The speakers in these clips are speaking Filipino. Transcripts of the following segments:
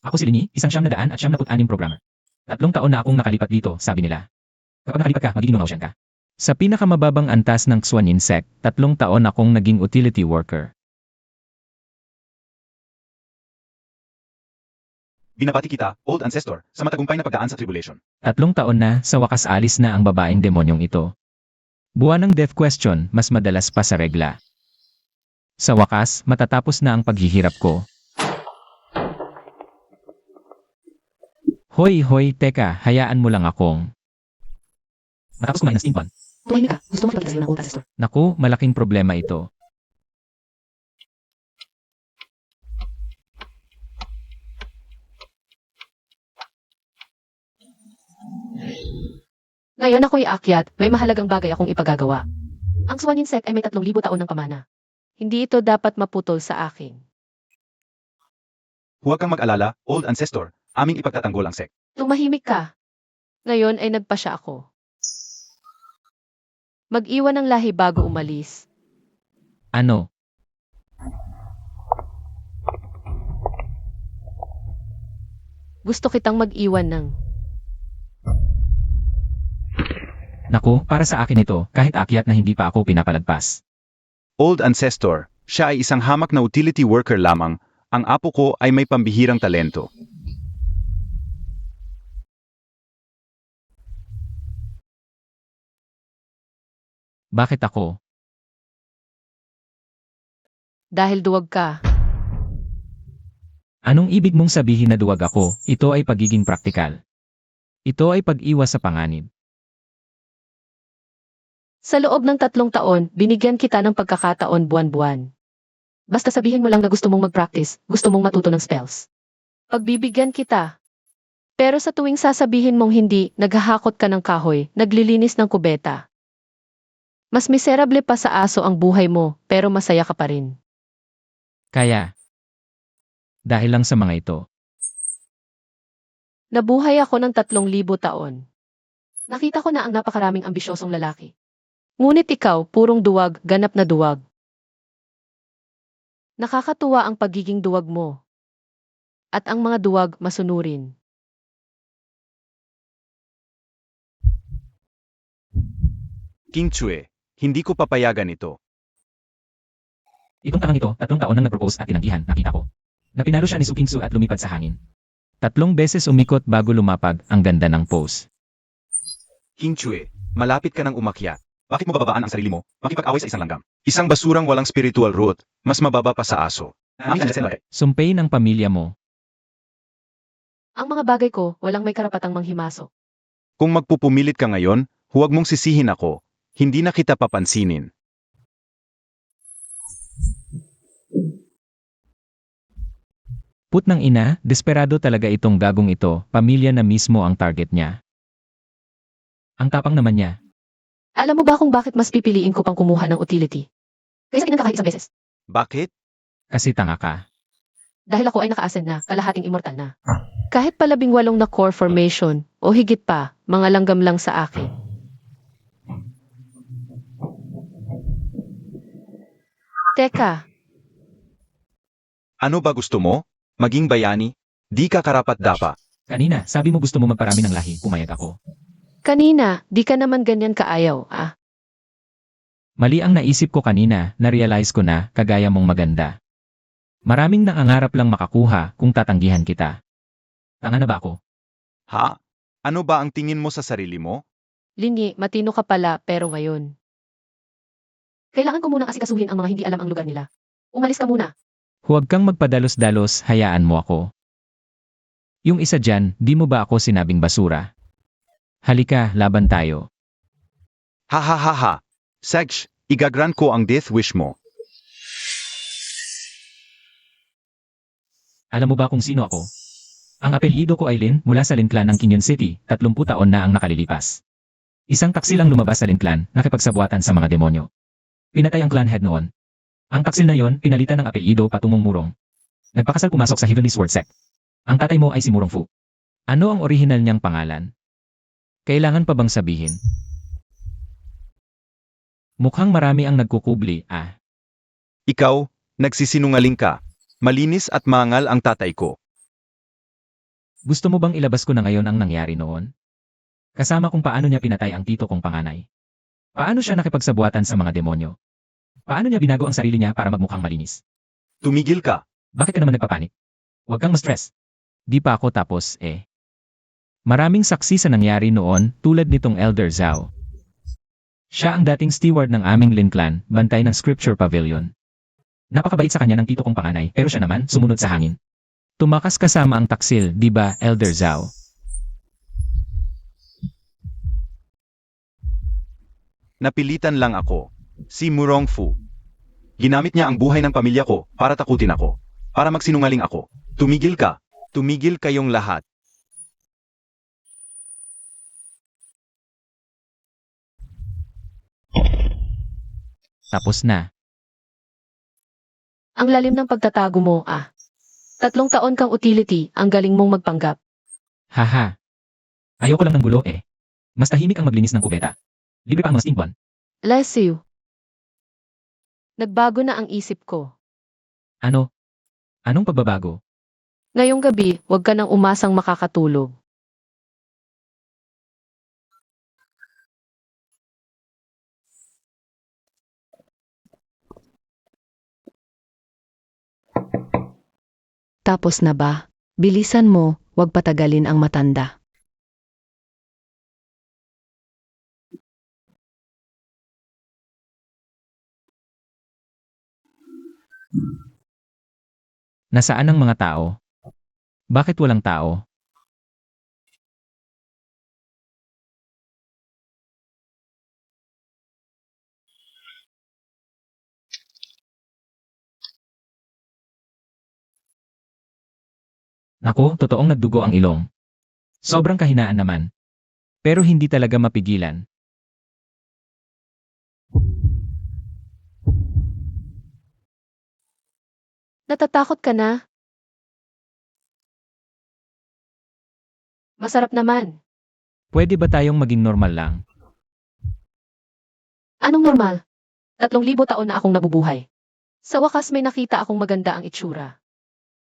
Ako si Lini, 1976 programmer. 3 taon na akong nakalipat dito, sabi nila. Kapag nakalipat ka, magiging Nungausyan ka. Sa pinakamababang antas ng Xuan Insect, 3 taon akong naging utility worker. Binabati kita, old ancestor, sa matagumpay na pagdaan sa tribulation. 3 taon na, sa wakas alis na ang babaeng demonyong ito. Buwan ng death question, mas madalas pa sa regla. Sa wakas, matatapos na ang paghihirap ko. Hoy, teka, hayaan mo lang akong. Matapos kumain ng steampun. Tumahimik ka. Gusto mo ipagkita sa'yo ng old ancestor. Naku, malaking problema ito. Ngayon ako'y aakyat, may mahalagang bagay akong ipagagawa. Ang Xuan Insect ay may 3,000 taon ng pamana. Hindi ito dapat maputol sa akin. Huwag kang mag-alala, old ancestor, aming ipagtatanggol ang sect. Tumahimik ka. Ngayon ay nagpasya ako. Mag-iwan ng lahi bago umalis. Ano? Gusto kitang mag-iwan ng... Naku, para sa akin ito, kahit akyat na hindi pa ako pinapalagpas. Old ancestor, siya ay isang hamak na utility worker lamang. Ang apo ko ay may pambihirang talento. Bakit ako? Dahil duwag ka. Anong ibig mong sabihin na duwag ako? Ito ay pagiging praktikal. Ito ay pag-iwas sa panganib. Sa loob ng 3 taon, binigyan kita ng pagkakataon buwan-buwan. Basta sabihin mo lang na gusto mong mag-practice, gusto mong matuto ng spells. Pagbibigyan kita. Pero sa tuwing sasabihin mong hindi, naghahakot ka ng kahoy, naglilinis ng kubeta. Mas miserable pa sa aso ang buhay mo, pero masaya ka pa rin. Kaya, dahil lang sa mga ito, Nabuhay ako ng 3,000 taon. Nakita ko na ang napakaraming ambisyosong lalaki. Ngunit ikaw, purong duwag, ganap na duwag. Nakakatuwa ang pagiging duwag mo. At ang mga duwag masunurin. King Chue, hindi ko papayagan ito. itong takang ito, 3 taon nang nag-propose at tinanggihan, nakita ko. Napinalo siya ni Su Kingsu at lumipad sa hangin. 3 beses umikot bago lumapag, ang ganda ng pose. King Chue, malapit ka nang umakyat. Bakit mo bababaan ang sarili mo? Makipag-away sa isang langgam. Isang basurang walang spiritual root, mas mababa pa sa aso. Sumpay ng pamilya mo. Ang mga bagay ko, walang may karapatang manghimasok. Kung magpupumilit ka ngayon, huwag mong sisihin ako. Hindi na kita papansinin. Put ng ina, desperado talaga itong gagong ito, pamilya na mismo ang target niya. Ang tapang naman niya. Alam mo ba kung bakit mas pipiliin ko pang kumuha ng utility? Kaysa kinang kahit isang beses. Bakit? Kasi tanga ka. Dahil ako ay naka-ascend na, kalahating immortal na. Kahit pa 18 na core formation, o higit pa, mga langgam lang sa akin. Teka, Ano ba gusto mo? Maging bayani? Di ka karapat-dapa. Kanina, sabi mo gusto mo magparami ng lahi, pumayag ako. kanina, di ka naman ganyan kaayaw, ah. Mali ang naisip ko kanina, na-realize ko na, kagaya mong maganda. Maraming nangangarap lang makakuha kung tatanggihan kita. Tanga na ba ako? Ha? Ano ba ang tingin mo sa sarili mo? Linyi, matino ka pala, pero ngayon. Kailangan ko munang asikasuhin ang mga hindi alam ang lugar nila. Umalis ka muna. Huwag kang magpadalos-dalos, hayaan mo ako. Yung isa dyan, di mo ba ako sinabing basura? Halika, laban tayo. Ha ha ha ha. Sagsh, igagran ko ang death wish mo. Alam mo ba kung sino ako? Ang apelyido ko ay Lin, mula sa Lin Clan ng Kinyon City, 30 taon na ang nakalilipas. Isang taksil ang lumabas sa Lin Clan, nakipagsabuatan sa mga demonyo. Pinatay ang clan head noon. Ang taksil na yon, pinalitan ng apelyido patungong Murong. Nagpakasal pumasok sa Heavenly Sword Sect. Ang tatay mo ay si Murong Fu. Ano ang orihinal niyang pangalan? Kailangan pa bang sabihin? Mukhang marami ang nagkukubli, ah. Ikaw, nagsisinungaling ka. Malinis at mangal ang tatay ko. Gusto mo bang ilabas ko na ngayon ang nangyari noon? Kasama kung paano niya pinatay ang tito kong panganay. Paano siya nakipagsabuatan sa mga demonyo? Paano niya binago ang sarili niya para magmukhang malinis? Tumigil ka. Bakit ka naman nagpapanik? Huwag kang ma-stress. Di pa ako tapos eh. Maraming saksi sa nangyari noon tulad nitong Elder Zhao. Siya ang dating steward ng aming Lin Clan, bantay ng Scripture Pavilion. Napakabait sa kanya ng tito kong panganay pero siya naman sumunod sa hangin. Tumakas kasama ang taksil, di ba, Elder Zhao? Napilitan lang ako. Si Murong Fu. Ginamit niya ang buhay ng pamilya ko para takutin ako. Para magsinungaling ako. Tumigil ka. Tumigil kayong lahat. Tapos na. Ang lalim ng pagtatago mo, ah. 3 taon kang utility, ang galing mong magpanggap. Haha. Ayoko lang ng gulo eh. Mas tahimik ang maglinis ng kubeta. Libre pa ang mga steambuan. Bless you. Nagbago na ang isip ko. Ano? Anong pagbabago? Ngayong gabi, huwag ka nang umasang makakatulog. Tapos na ba? Bilisan mo, huwag patagalin ang matanda. Nasaan ang mga tao? Bakit walang tao? Naku, totoong nagdugo ang ilong. Sobrang kahinaan naman. Pero hindi talaga mapigilan. Natatakot ka na? Masarap naman. Pwede ba tayong maging normal lang? Anong normal? 3,000 taon na akong nabubuhay. Sa wakas may nakita akong maganda ang itsura.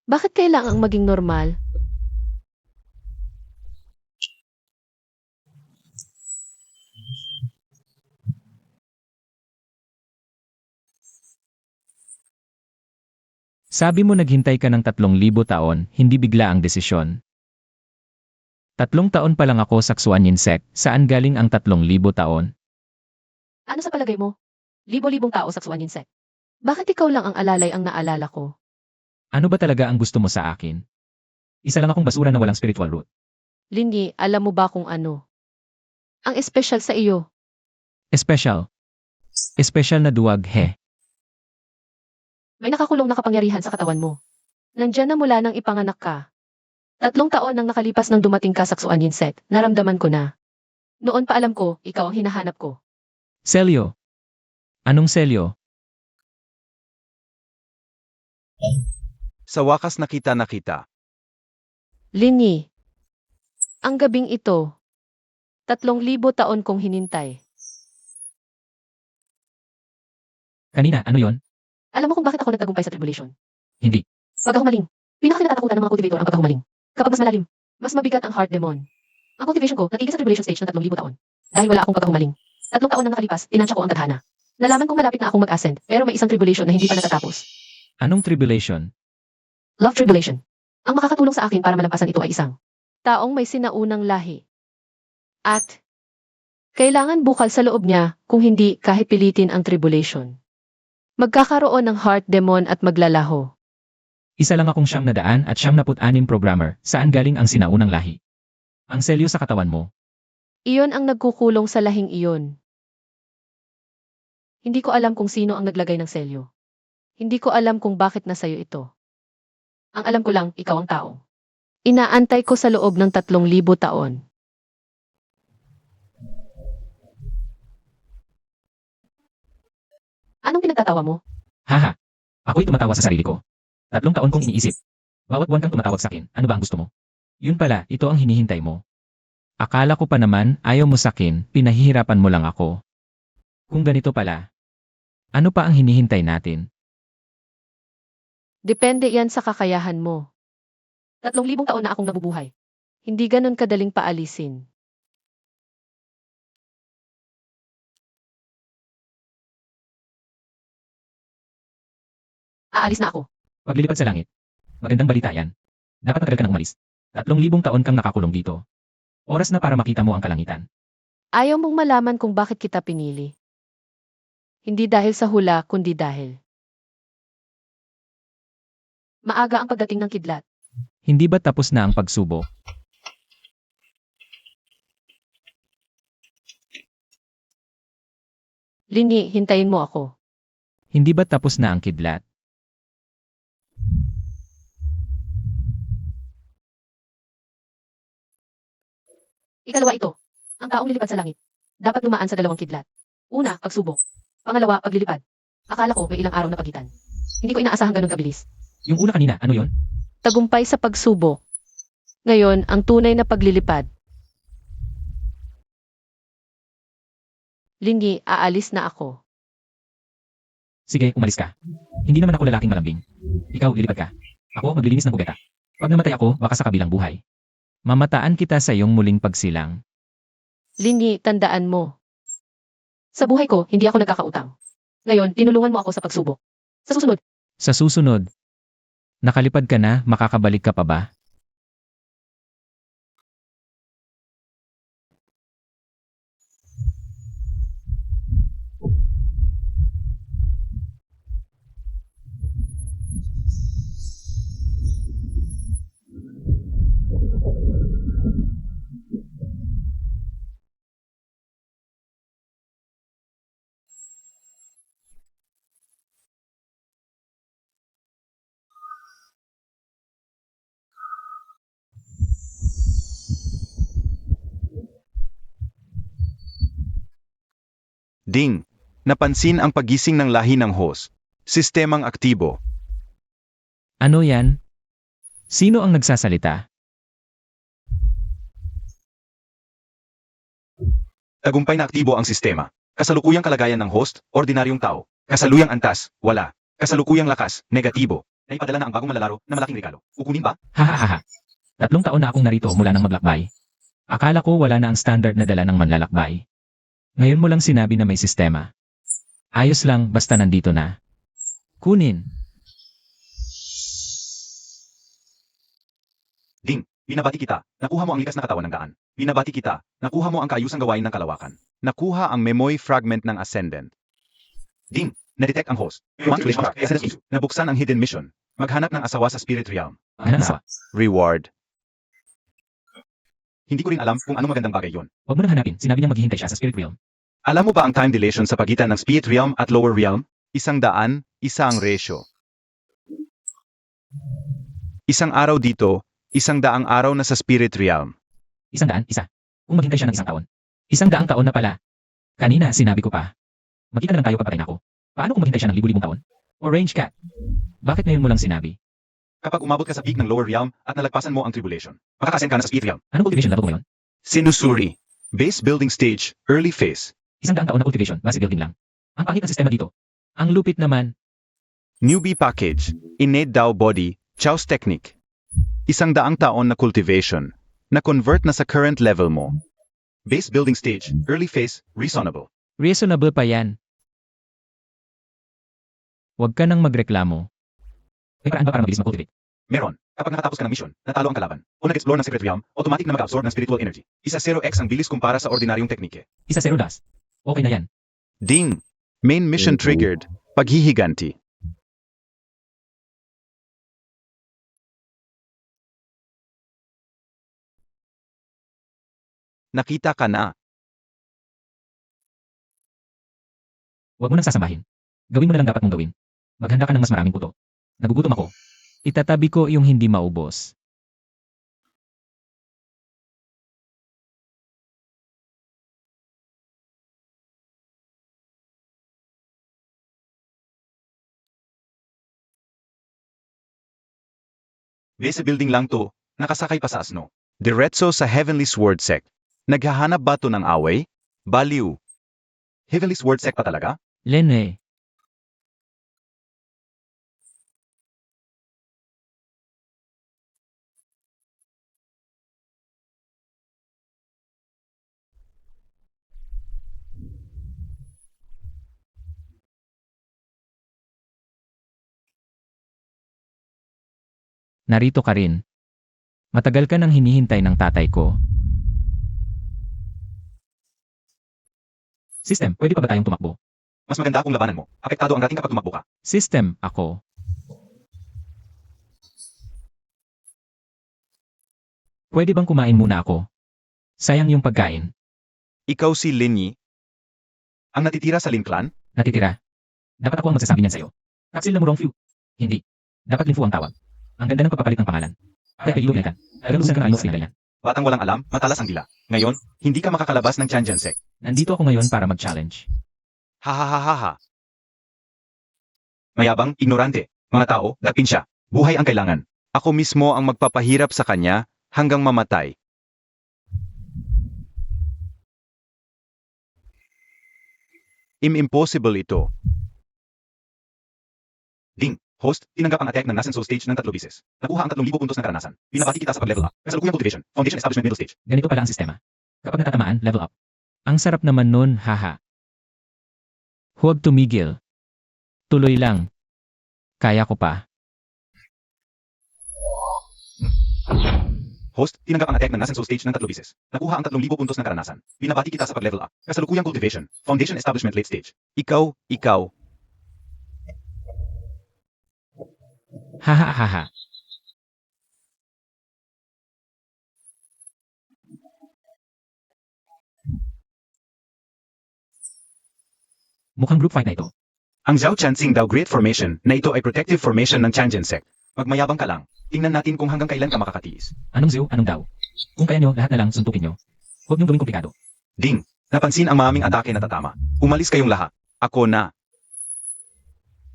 Bakit kailangang maging normal? Sabi mo naghintay ka ng 3,000 taon, hindi bigla ang desisyon. 3 taon pa lang ako saksuan Yinsek, saan galing ang 3,000 taon? Ano sa palagay mo? Libo-libong tao sa Insect. Bakit ikaw lang ang alalay ang naalala ko? Ano ba talaga ang gusto mo sa akin? Isa lang akong basura na walang spiritual root. Linyi, alam mo ba kung ano? Ang espesyal sa iyo. Espesyal. Espesyal na duwag, he. May nakakulong na kapangyarihan sa katawan mo. Nandyan na mula nang ipanganak ka. 3 taon nang nakalipas nang dumating ka sa Insect, naramdaman ko na. Noon pa alam ko, ikaw ang hinahanap ko. Selyo. Anong selyo? Sa wakas nakita. Linyi. Ang gabing ito. 3,000 taon kong hinintay. Kanina, ano yon? Alam mo kung bakit ako nagtagumpay sa tribulation? Hindi. Pagkahumaling. Pinakakinatatakutan ng mga cultivator ang pagkahumaling. Kapag mas malalim, mas mabigat ang heart demon. Ang cultivation ko, natigil sa tribulation stage ng 3,000 taon. Dahil wala akong pagkahumaling. 3 taon nang nakalipas, tinansya ko ang tadhana. Nalaman kong malapit na akong mag-ascend, pero may isang tribulation na hindi pa natatapos. Anong tribulation? Love tribulation. Ang makakatulong sa akin para malampasan ito ay isang taong may sinaunang lahi. At kailangan bukal sa loob niya, kung hindi kahit pilitin ang tribulation. Magkakaroon ng heart demon at maglalaho. Isa lang akong 900 at 96 programmer, saan galing ang sinaunang lahi? Ang selyo sa katawan mo. Iyon ang nagkukulong sa lahing iyon. Hindi ko alam kung sino ang naglagay ng selyo. Hindi ko alam kung bakit nasayo ito. Ang alam ko lang, ikaw ang tao. Inaantay ko sa loob ng 3,000 taon. Anong pinagtatawa mo? Haha. Ako'y tumatawa sa sarili ko. 3 taon kong iniisip. Bawat buwan kang tumatawag sa akin, ano ba ang gusto mo? Yun pala, ito ang hinihintay mo. Akala ko pa naman, ayaw mo sakin, pinahihirapan mo lang ako. Kung ganito pala, ano pa ang hinihintay natin? Depende yan sa kakayahan mo. 3,000 taon na akong nabubuhay. Hindi ganon kadaling paalisin. Aalis na ako. Paglilipad sa langit. Magandang balita yan. Dapat matagal ka nang umalis. 3,000 taon kang nakakulong dito. Oras na para makita mo ang kalangitan. Ayaw mong malaman kung bakit kita pinili. Hindi dahil sa hula, kundi dahil maaga ang pagdating ng kidlat. Hindi ba tapos na ang pagsubok? Lingi, hintayin mo ako. Hindi ba tapos na ang kidlat? Ikalawa ito. Ang taong lilipad sa langit. Dapat dumaan sa 2 kidlat. Una, pagsubok. Pangalawa, paglilipad. Akala ko may ilang araw na pagitan. Hindi ko inaasahan ganun kabilis. Yung una kanina, ano yon? Tagumpay sa pagsubok. Ngayon, ang tunay na paglilipad. Lingi, aalis na ako. Sige, umalis ka. Hindi naman ako lalaking malambing. Ikaw, lilipad ka. Ako, maglilinis ng kubeta. Pag namatay ako, baka sa kabilang buhay. Mamataan kita sa iyong muling pagsilang. Lingi, tandaan mo. Sa buhay ko, hindi ako nagkakautang. Ngayon, tinulungan mo ako sa pagsubok. Sa susunod, Sa susunod, nakalipad ka na, makakabalik ka pa ba? Ding! Napansin ang pagising ng lahi ng host. Sistemang aktibo. Ano yan? Sino ang nagsasalita? Tagumpay na aktibo ang sistema. Kasalukuyang kalagayan ng host, ordinaryong tao. Kasaluyang antas, wala. Kasalukuyang lakas, negatibo. Naipadala na ang bagong manlalaro na malaking regalo. Kukunin ba? Hahaha. 3 taon na akong narito mula nang maglakbay. Akala ko wala na ang standard na dala ng manlalakbay. Ngayon mo lang sinabi na may sistema. Ayos lang, basta nandito na. Kunin. Ding! Binabati kita. Nakuha mo ang likas na katawan ng daan. Binabati kita. Nakuha mo ang kaayusang gawain ng kalawakan. Nakuha ang memory fragment ng Ascendant. Ding! Na-detect ang host. Nabuksan ang hidden mission. Maghanap ng asawa sa Spirit Realm. Ano na? Reward. Hindi ko rin alam kung anong magandang bagay yon. Huwag mo nang hanapin, sinabi niya maghihintay siya sa spirit realm. Alam mo ba ang time dilation sa pagitan ng Spirit Realm at Lower Realm? 100, isa ang ratio. 1 araw dito, 100 araw na sa Spirit Realm. 100, isa. Kung maghintay siya ng 1 taon. 100 taon na pala. Kanina, sinabi ko pa. Magkita na lang tayo papatay na ako. Paano kung maghintay siya ng libu-libong taon? Orange cat. Bakit ngayon mo lang sinabi? Kapag umabot ka sa peak ng Lower Realm at nalagpasan mo ang tribulation, makakasen ka na sa Spirit Realm. Anong cultivation level mo ngayon? Sinusuri. Base Building Stage, Early Phase. 100 taon na cultivation, base building lang. Ang pangit na sistema dito. Ang lupit naman. Newbie Package, Innate Dao Body, Chaos Technique. 100 taon na cultivation, na convert na sa current level mo. Base Building Stage, Early Phase, Reasonable. Reasonable pa yan. Huwag ka nang magreklamo. May paraan ba para mabilis mag-cultivate? Meron. Kapag nakatapos ka ng mission, natalo ang kalaban, o nag-explore ng Secret Realm, automatic na mag-absorb ng spiritual energy. 0x ang bilis kumpara sa ordinaryong teknike. 1-0 das. Okay na yan. Ding! Main mission triggered. Paghihiganti. Nakita ka na. Huwag mo nang sasamahin. Gawin mo na lang dapat mong gawin. Maghanda ka ng mas maraming puto. Nagugutom ako. Itatabi ko yung hindi maubos. Base building lang to, nakasakay pa sa asno. Diretso sa Heavenly Sword Sect. Naghahanap ba to ng away? Baliw. Heavenly Sword Sect pa talaga? Lene. Narito ka rin. Matagal ka nang hinihintay ng tatay ko. System, pwede pa ba tayong tumakbo? Mas maganda kung labanan mo. Apektado ang rating kapag tumakbo ka. System, ako. Pwede bang kumain muna ako? Sayang yung pagkain. Ikaw si Linyi? Ang natitira sa Lin Clan? Natitira. Dapat ako ang magsasabi niyan sa'yo. Taksil na mo wrong few. Hindi. Dapat Linfu ang tawag. Ang ganda ng pagpapalit ng pangalan. Kaya apelido nila. Alam mo saan ka ayos nila yan. Batang walang alam, matalas ang dila. Ngayon, hindi ka makakalabas ng Tianjin Sect. Nandito ako ngayon para mag-challenge. Ha. Mayabang, ignorante. Mga tao, dapin siya. Buhay ang kailangan. Ako mismo ang magpapahirap sa kanya hanggang mamatay. Impossible ito. Ding, host, tinanggap ang attack ng Nascent Soul Stage ng 3 bisis. Nakuha ang 3,000 puntos ng karanasan. Binabati kita sa pag-level up. Kasalukuyang cultivation, foundation establishment middle stage. Ganito pala ang sistema. Kapag natatamaan, level up. Ang sarap naman nun, haha. Huwag tumigil. Tuloy lang. Kaya ko pa. Host, tinanggap ang attack ng Nascent Soul Stage ng 3 bisis. Nakuha ang 3,000 puntos ng karanasan. Binabati kita sa pag-level up. Kasalukuyang cultivation, foundation establishment late stage. Ikaw. Haha. Mukhang group fight na ito. Ang Zhao Chansing daw Great Formation na ito ay protective formation ng Tianjin Sect. Magmayabang ka lang. Tingnan natin kung hanggang kailan ka makakatiis. Anong Zio, anong daw? Kung kaya nyo, lahat na lang suntukin nyo. Huwag nyo gawing komplikado. Ding, napansin ang maaming atake na tatama. Umalis kayong lahat. Ako na.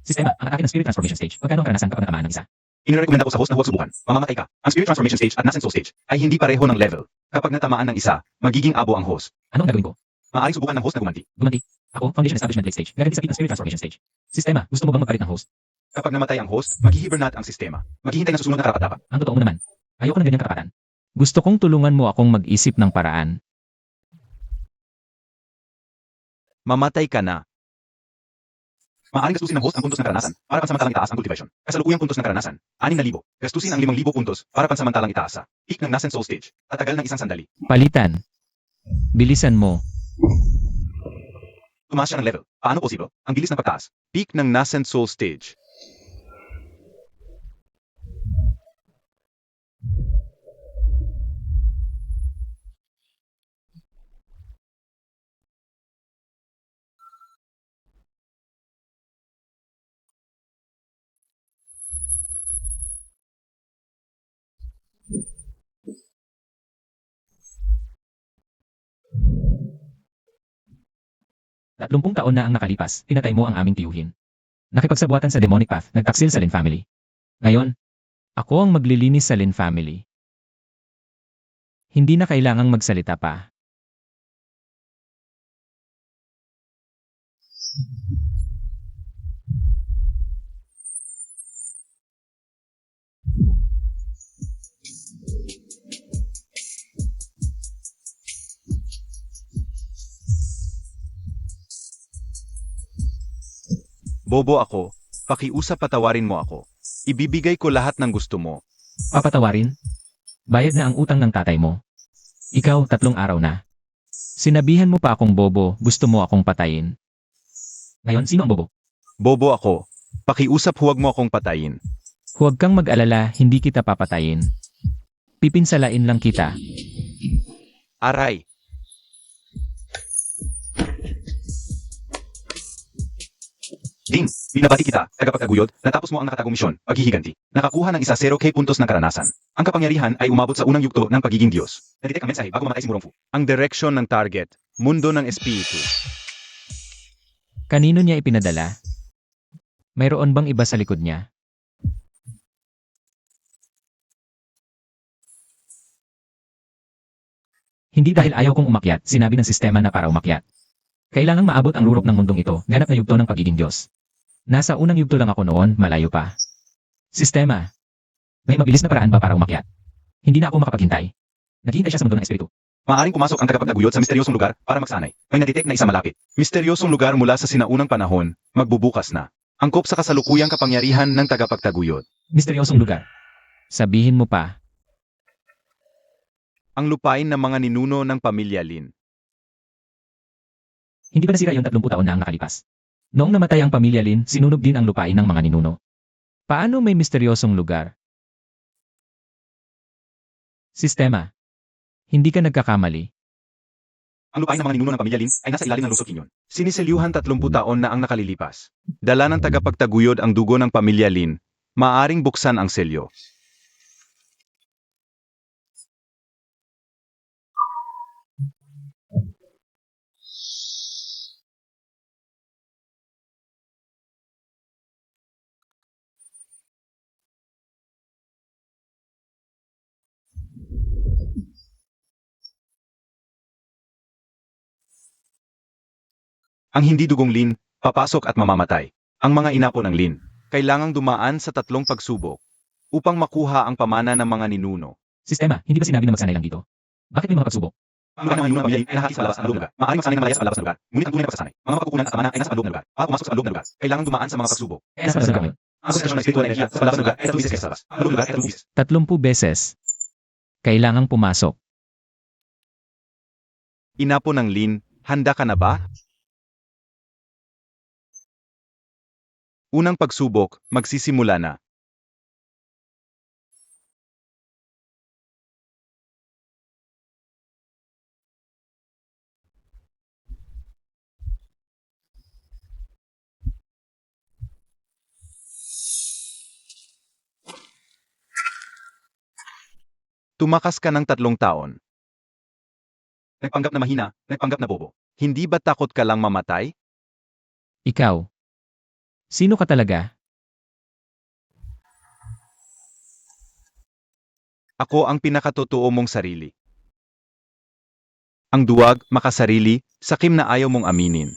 Sistema, ang atake ng Spirit Transformation Stage. Pagkano ang karanasan kapag natamaan ng isa? Inirekomenda ko sa host na huwag subukan. Mamamatay ka. Ang Spirit Transformation Stage at Nascent Soul Stage ay hindi pareho ng level. Kapag natamaan ng isa, magiging abo ang host. Anong gagawin ko? Maaaring subukan ng host na gumanti. Gumanti. Ako, Foundation Establishment Late Stage. Gaganti sa ng Spirit Transformation Stage. Sistema, gusto mo bang magpalit ng host? Kapag namatay ang host, maghihibernate ang sistema. Maghihintay ng susunod na karapat-dapat. Ang totoo mo naman. Ayoko ng ganyang karapatan. Gusto kong tulungan mo akong mag-isip ng paraan. Mamatay ka na. Maaaring gastusin ng host ang puntos ng karanasan para pansamantalang itaas ang cultivation. Kasalukuyang puntos ng karanasan, 6,000. Gastusin ang 5,000 puntos para pansamantalang itaas sa peak ng Nascent Soul Stage. Tatagal ng isang sandali. Palitan. Bilisan mo. Tumaas siya ng level. Paano posible? Ang bilis ng pagtaas. Peak ng Nascent Soul Stage. Tatlumpung taon na ang nakalipas, pinatay mo ang aming tiyuhin. Nakipagsabuatan sa demonic path, nagtaksil sa Lin family. Ngayon, ako ang maglilinis sa Lin family. Hindi na kailangang magsalita pa. Bobo ako. Pakiusap patawarin mo ako. Ibibigay ko lahat ng gusto mo. Papatawarin? Bayad na ang utang ng tatay mo. Ikaw, 3 araw na. Sinabihan mo pa akong bobo, gusto mo akong patayin. Ngayon, sino ang bobo? Bobo ako. Pakiusap huwag mo akong patayin. Huwag kang mag-alala, hindi kita papatayin. Pipinsalain lang kita. Aray. Ding, binabati kita, tagapagtaguyod, natapos mo ang nakatagong misyon, paghihiganti. Nakakuha ng isa 0k puntos ng karanasan. Ang kapangyarihan ay umabot sa unang yugto ng pagiging Diyos. Nadetect ang mensahe bago mamatay si Murongfu. Ang direksyon ng target, mundo ng espiritu. Kanino niya ipinadala? Mayroon bang iba sa likod niya? Hindi dahil ayaw kong umakyat, sinabi ng sistema na para umakyat. Kailangang maabot ang rurok ng mundong ito, ganap na yugto ng pagiging Diyos. Nasa unang yugto lang ako noon, malayo pa. Sistema. May mabilis na paraan ba para umakyat? Hindi na ako makapaghintay. Naghihintay siya sa mundo ng espiritu. Maaaring pumasok ang tagapagtaguyod sa misteryosong lugar para magsanay. May nadetect na isa malapit. Misteryosong lugar mula sa sinaunang panahon, magbubukas na. Angkop sa kasalukuyang kapangyarihan ng tagapagtaguyod. Misteryosong lugar. Sabihin mo pa. Ang lupain ng mga ninuno ng pamilya Lin. Hindi ba nasira yung 30 taon na ang nakalipas? Noong namatay ang pamilya Lin, sinunog din ang lupain ng mga ninuno. Paano may misteryosong lugar? Sistema. Hindi ka nagkakamali. Ang lupain ng mga ninuno ng pamilya Lin ay nasa ilalim ng lungsod Kinyon. Siniselyuhan 30 taon na ang nakalilipas. Dala ng tagapagtaguyod ang dugo ng pamilya Lin. Maaring buksan ang selyo. Ang hindi dugong Lin, papasok at mamamatay. Ang mga inapo ng Lin, kailangang dumaan sa 3 pagsubok upang makuha ang pamana ng mga ninuno. Sistema, hindi ba sinabi na magsanay lang dito? Bakit may mga pagsubok? Ang lugar ng mga ninuno ng pamilya Lin ay nahati sa labas at loob ng lugar. Maaaring magsanay ng malayas sa labas ng lugar, ngunit ang tunay na pagsasanay, mga mapagkukunan at pamana ay nasa loob ng lugar. Para pumasok sa loob ng lugar, kailangang dumaan sa mga pagsubok. Kaya nasa labas ngayon. Ang konsentrasyon ng espiritual na enerhiya sa labas ng lugar ay 3 beses kaysa sa labas. Ang loob ng lugar ay 3 beses. 30 beses. Kailangang pumasok. Inapo ng Lin, handa ka na ba? Unang pagsubok, magsisimula na. Tumakas ka ng 3 taon. Nagpanggap na mahina, nagpanggap na bobo. Hindi ba takot ka lang mamatay? Ikaw. Sino ka talaga? Ako ang pinakatotoo mong sarili. Ang duwag, makasarili, sakim na ayaw mong aminin.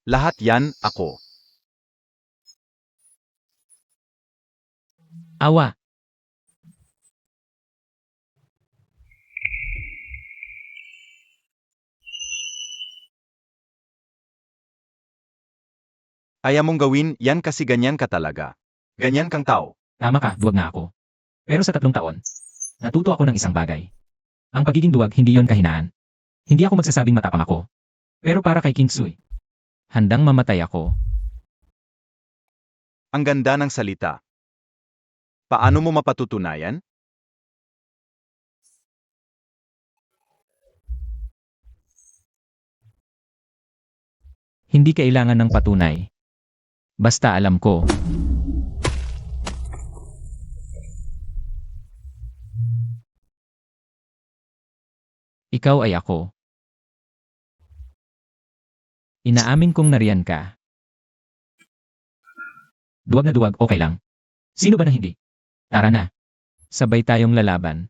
Lahat yan, ako. Awa. Ayaw mong gawin yan kasi ganyan ka talaga. Ganyan kang tao. Tama ka, duwag nga ako. Pero sa 3 taon, natuto ako ng isang bagay. Ang pagiging duwag hindi yon kahinaan. Hindi ako magsasabing matapang ako. Pero para kay King Sui, handang mamatay ako. Ang ganda ng salita. Paano mo mapatutunayan? Hindi kailangan ng patunay. Basta alam ko. Ikaw ay ako. Inaamin kong nariyan ka. Duwag na duwag, okay lang. Sino ba na hindi? Tara na. Sabay tayong lalaban.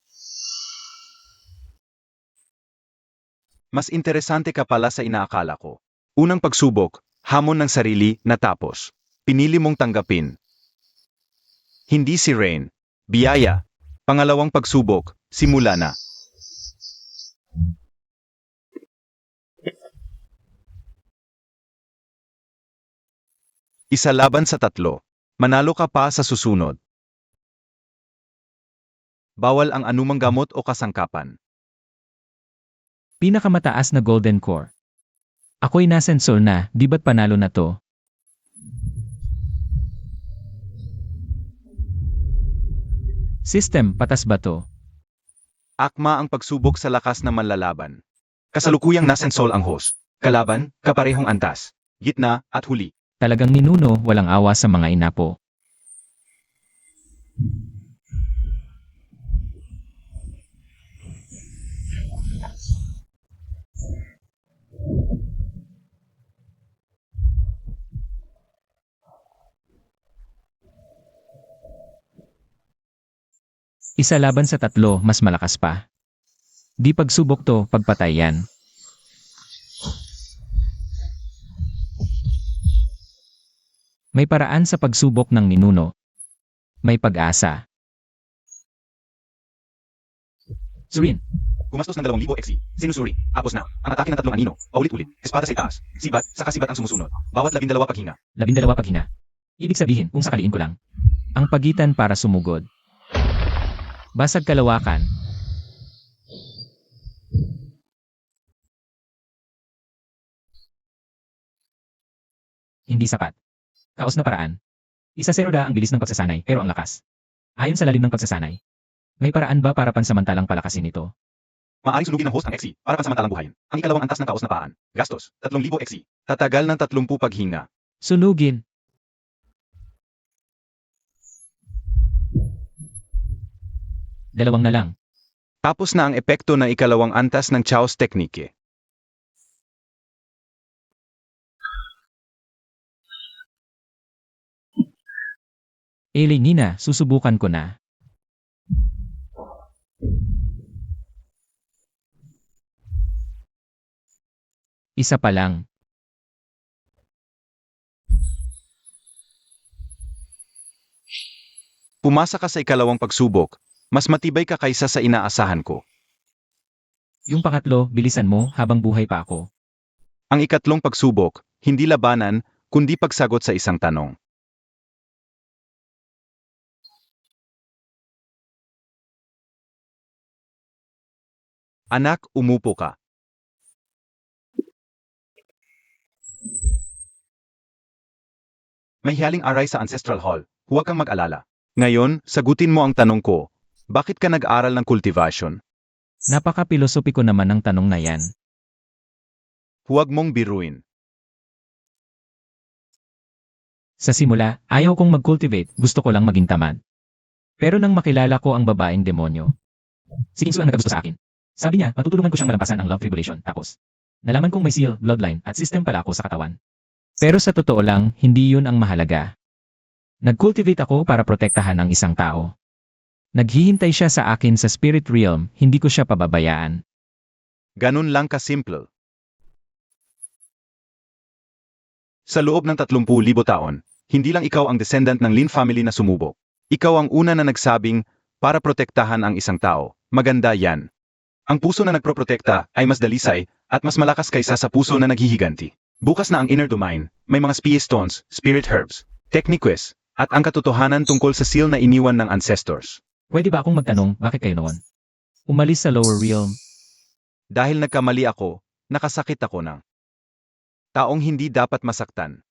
Mas interesante ka pala sa inaakala ko. Unang pagsubok, hamon ng sarili, natapos. Pinili mong tanggapin. Hindi si Rain. Biyaya. Pangalawang pagsubok, simula na. Isa laban sa 3. Manalo ka pa sa susunod. Bawal ang anumang gamot o kasangkapan. Pinakamataas na golden core. Ako'y nasensor na, di ba't panalo na to? System, patas ba to? Akma ang pagsubok sa lakas na manlalaban. Kasalukuyang nasensol ang host. Kalaban, kaparehong antas. Gitna, at huli. Talagang ninuno, walang awa sa mga inapo. Isa laban sa 3, mas malakas pa. Di pagsubok to, pagpatay yan. May paraan sa pagsubok ng ninuno. May pag-asa. Surin, Gumastos ng 2,000 XC. Sinusuri. Apos na. Ang atake ng 3 anino. Paulit-ulit. Espada sa itaas. Sibat, saka sibat ang sumusunod. Bawat 12 paghinga. 12 paghina. Ibig sabihin, kung sakaliin ko lang. Ang pagitan para sumugod. Basag kalawakan. Hindi sapat. Kaos na paraan. Isa zero ang bilis ng pagsasanay pero ang lakas. Ayon sa lalim ng pagsasanay. May paraan ba para pansamantalang palakasin ito? Maaring sunugin ng host ang XC para pansamantalang buhayin. Ang ikalawang antas ng kaos na paan. Gastos, 3,000 XC. Tatagal ng 30 paghinga. Sunugin. Dalawang na lang. Tapos na ang epekto ng ikalawang antas ng Chaos Technique. Nina, susubukan ko na. Isa pa lang. Pumasa ka sa ikalawang pagsubok. Mas matibay ka kaysa sa inaasahan ko. Yung pangatlo, bilisan mo habang buhay pa ako. Ang ikatlong pagsubok, hindi labanan, kundi pagsagot sa isang tanong. Anak, umupo ka. May hiyaling aray sa Ancestral Hall. Huwag kang mag-alala. Ngayon, sagutin mo ang tanong ko. Bakit ka nag-aral ng cultivation? Napaka-pilosopiko naman ng tanong na yan. Huwag mong biruin. Sa simula, ayaw kong mag-cultivate, gusto ko lang maging tamad. Pero nang makilala ko ang babaeng demonyo, si Kinsu ang nagkagusto sa akin. Sabi niya, matutulungan ko siyang malampasan ang love tribulation. Tapos, nalaman kong may seal, bloodline, at system pala ako sa katawan. Pero sa totoo lang, hindi yun ang mahalaga. Nag-cultivate ako para protektahan ang isang tao. Naghihintay siya sa akin sa spirit realm, hindi ko siya pababayaan. Ganun lang kasimple. Sa loob ng 30,000 taon, hindi lang ikaw ang descendant ng Lin family na sumubok. Ikaw ang una na nagsabing, para protektahan ang isang tao. Maganda yan. Ang puso na nagproprotekta ay mas dalisay at mas malakas kaysa sa puso na naghihiganti. Bukas na ang inner domain, may mga spie stones, spirit herbs, techniques, at ang katotohanan tungkol sa seal na iniwan ng ancestors. Pwede ba akong magtanong, bakit kayo noon? Umalis sa lower realm. Dahil nagkamali ako, nakasakit ako ng taong hindi dapat masaktan.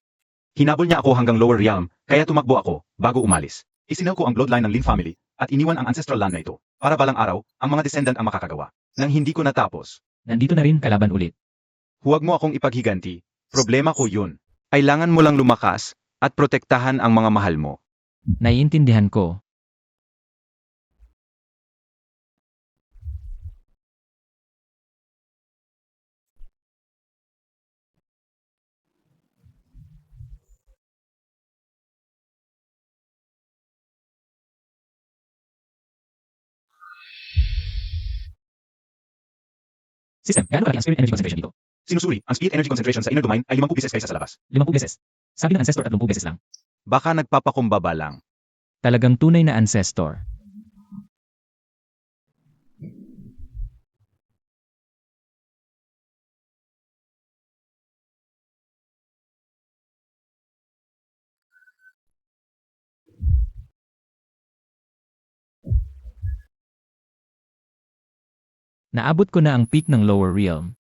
Hinabol niya ako hanggang lower realm, kaya tumakbo ako, bago umalis. Isinaw ko ang bloodline ng Lin family, at iniwan ang ancestral land na ito, para balang araw, ang mga descendant ang makakagawa. Nang hindi ko natapos, Nandito na rin kalaban ulit. huwag mo akong ipaghiganti, problema ko yun. Kailangan mo lang lumakas, at protektahan ang mga mahal mo. Naiintindihan ko. System, gaano kalaki ang spirit energy concentration dito? Sinusuri, ang spirit energy concentration sa inner domain ay 50 beses kaysa sa labas. 50 beses. Sabi ng ancestor 30 beses lang. Baka nagpapakumbaba lang. Talagang tunay na ancestor. Naabot ko na ang peak ng lower realm.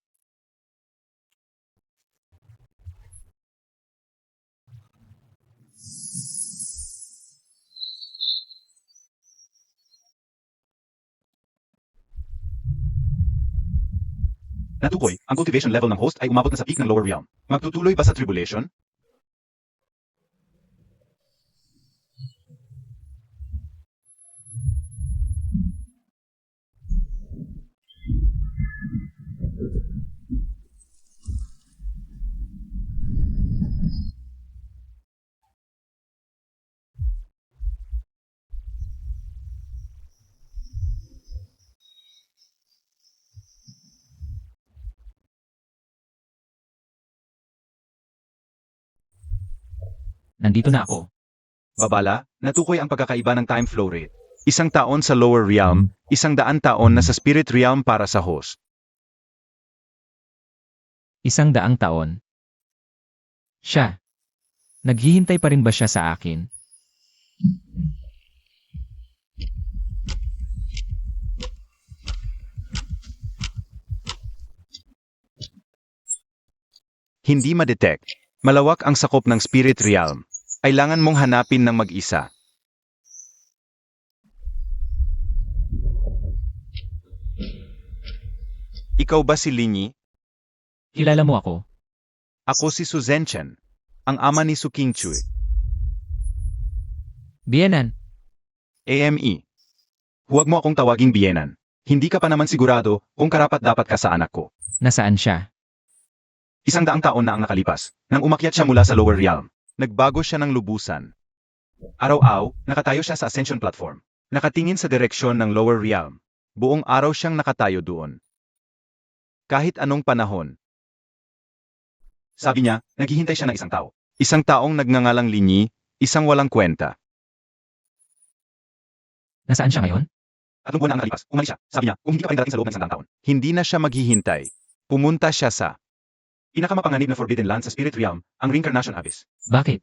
Natukoy, ang cultivation level ng host ay umabot na sa peak ng lower realm. Magtutuloy ba sa tribulation? Nandito na ako. Babala, natukoy ang pagkakaiba ng time flow rate. 1 taon sa lower realm, 100 taon na sa spirit realm para sa host. 100 taon. Siya. Naghihintay pa rin ba siya sa akin? Hindi ma-detect. Malawak ang sakop ng spirit realm. Kailangan mong hanapin ng mag-isa. Ikaw ba si Linyi? Kilala mo ako? Ako si Su Zhenchen, ang ama ni Su Qingchui. Bienan. AME. Huwag mo akong tawaging biyenan. Hindi ka pa naman sigurado kung karapat-dapat ka sa anak ko. Nasaan siya? 100 taon na ang nakalipas, nang umakyat siya mula sa lower realm. Nagbago siya ng lubusan. Araw-araw, nakatayo siya sa ascension platform. Nakatingin sa direksyon ng lower realm. Buong araw siyang nakatayo doon. Kahit anong panahon. Sabi niya, naghihintay siya ng isang tao. Isang taong nagngangalang Linyi, isang walang kwenta. Nasaan siya ngayon? 3 buwan na ang nakalipas, umalis siya. Sabi niya, kung hindi ka pa rin darating sa loob ng 100 taon, hindi na siya maghihintay. Pumunta siya sa pinakamapanganib na Forbidden Land sa Spirit Realm, ang Reincarnation Abyss. Bakit?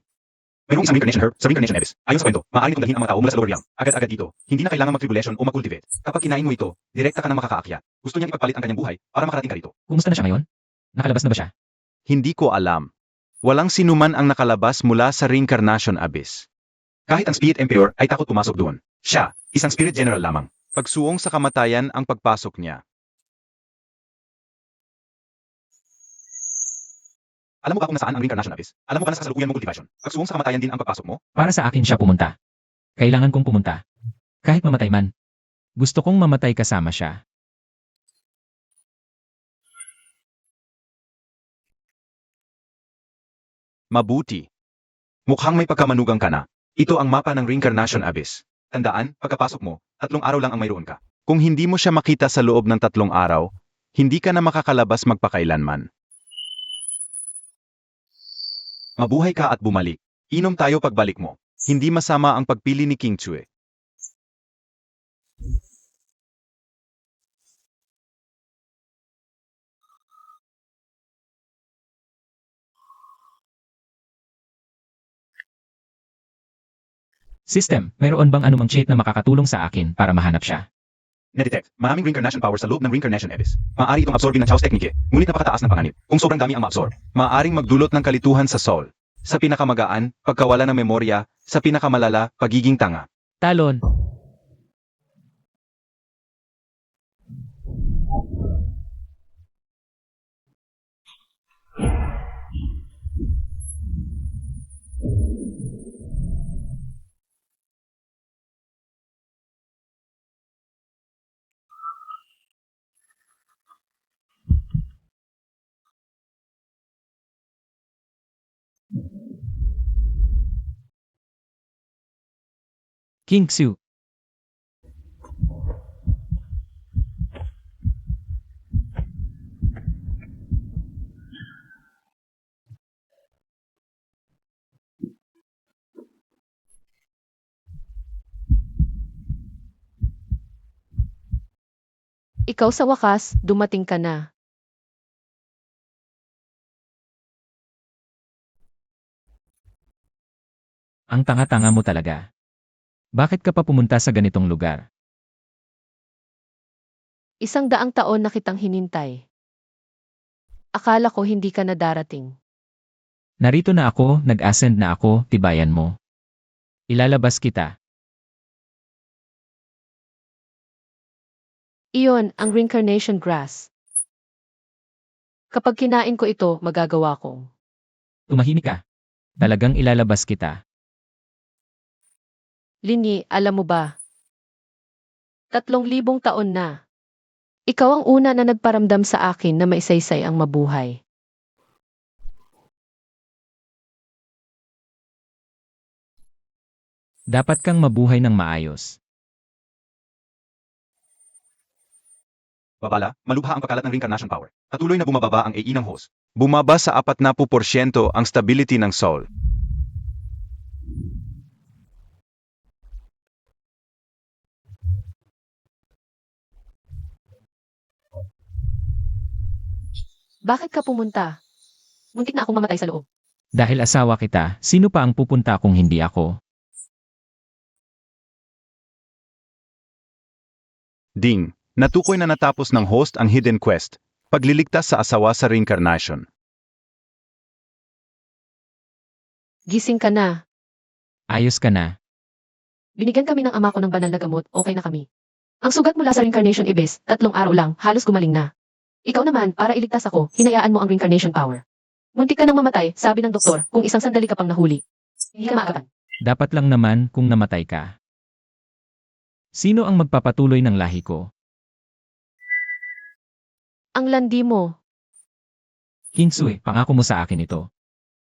Mayroong isang Reincarnation Herb sa Reincarnation Abyss. Ayon sa kwento, maaari nitong dalhin ang mga tao mula sa lower realm. Agad-agad dito, hindi na kailangan mag-tribulation o mag-cultivate. Kapag kinain mo ito, direkta ka na makakaakyat. Gusto niyang ipagpalit ang kanyang buhay para makarating ka rito. Kumusta na siya ngayon? Nakalabas na ba siya? Hindi ko alam. Walang sinuman ang nakalabas mula sa Reincarnation Abyss. Kahit ang Spirit Emperor ay takot pumasok doon. Siya, isang Spirit General lamang. Pagsuong sa kamatayan ang pagpasok niya. Alam mo ba kung nasaan ang Reincarnation Abyss? Alam mo ba na sa kasalukuyan mong cultivation? Pagsuong sa kamatayan din ang pagpasok mo? Para sa akin siya pumunta. Kailangan kong pumunta. Kahit mamatay man. Gusto kong mamatay kasama siya. Mabuti. Mukhang may pagkamanugang ka na. Ito ang mapa ng Reincarnation Abyss. Tandaan, pagkapasok mo, 3 araw lang ang mayroon ka. Kung hindi mo siya makita sa loob ng 3 araw, hindi ka na makakalabas magpakailanman. Mabuhay ka at bumalik. Inom tayo pagbalik mo. Hindi masama ang pagpili ni Qingchui. System, mayroon bang anumang cheat na makakatulong sa akin para mahanap siya? Na-detect, maraming reincarnation power sa loob ng Reincarnation Abyss. Maaari itong absorbin ng Chaos Technique, ngunit napakataas ng panganib. Kung sobrang dami ang ma-absorb, maaaring magdulot ng kalituhan sa soul. Sa pinakamagaan, pagkawala ng memorya, sa pinakamalala, pagiging tanga. Talon. King Xu. Ikaw sa wakas, dumating ka na. Ang tanga-tanga mo talaga. Bakit ka pa pumunta sa ganitong lugar? 100 taon na kitang hinintay. Akala ko hindi ka na darating. Narito na ako, nag-ascend na ako, tibayan mo. Ilalabas kita. Iyon ang reincarnation grass. Kapag kinain ko ito, magagawa kong. Tumahimik ka. Talagang ilalabas kita. Linyi, alam mo ba? 3,000 taon na. Ikaw ang una na nagparamdam sa akin na maisaysay ang mabuhay. Dapat kang mabuhay ng maayos. Babala, malubha ang pagkalat ng Reincarnation Power. Patuloy na bumababa ang AE ng host. Bumaba sa 40% ang stability ng soul. Bakit ka pumunta? Muntik na akong mamatay sa loob. Dahil asawa kita, sino pa ang pupunta kung hindi ako? Ding, natukoy na natapos ng host ang hidden quest, pagliligtas sa asawa sa reincarnation. Gising ka na. Ayos ka na. Binigyan kami ng ama ko ng banal na gamot, okay na kami. Ang sugat mula sa reincarnation ibis, 3 araw lang, halos gumaling na. Ikaw naman, para iligtas ako, hinayaan mo ang reincarnation power. Muntik ka nang mamatay, sabi ng doktor, kung isang sandali ka pang nahuli. Hindi ka maagapan. Dapat lang naman kung namatay ka. Sino ang magpapatuloy ng lahi ko? Ang landi mo. Kinsue, pangako mo sa akin ito.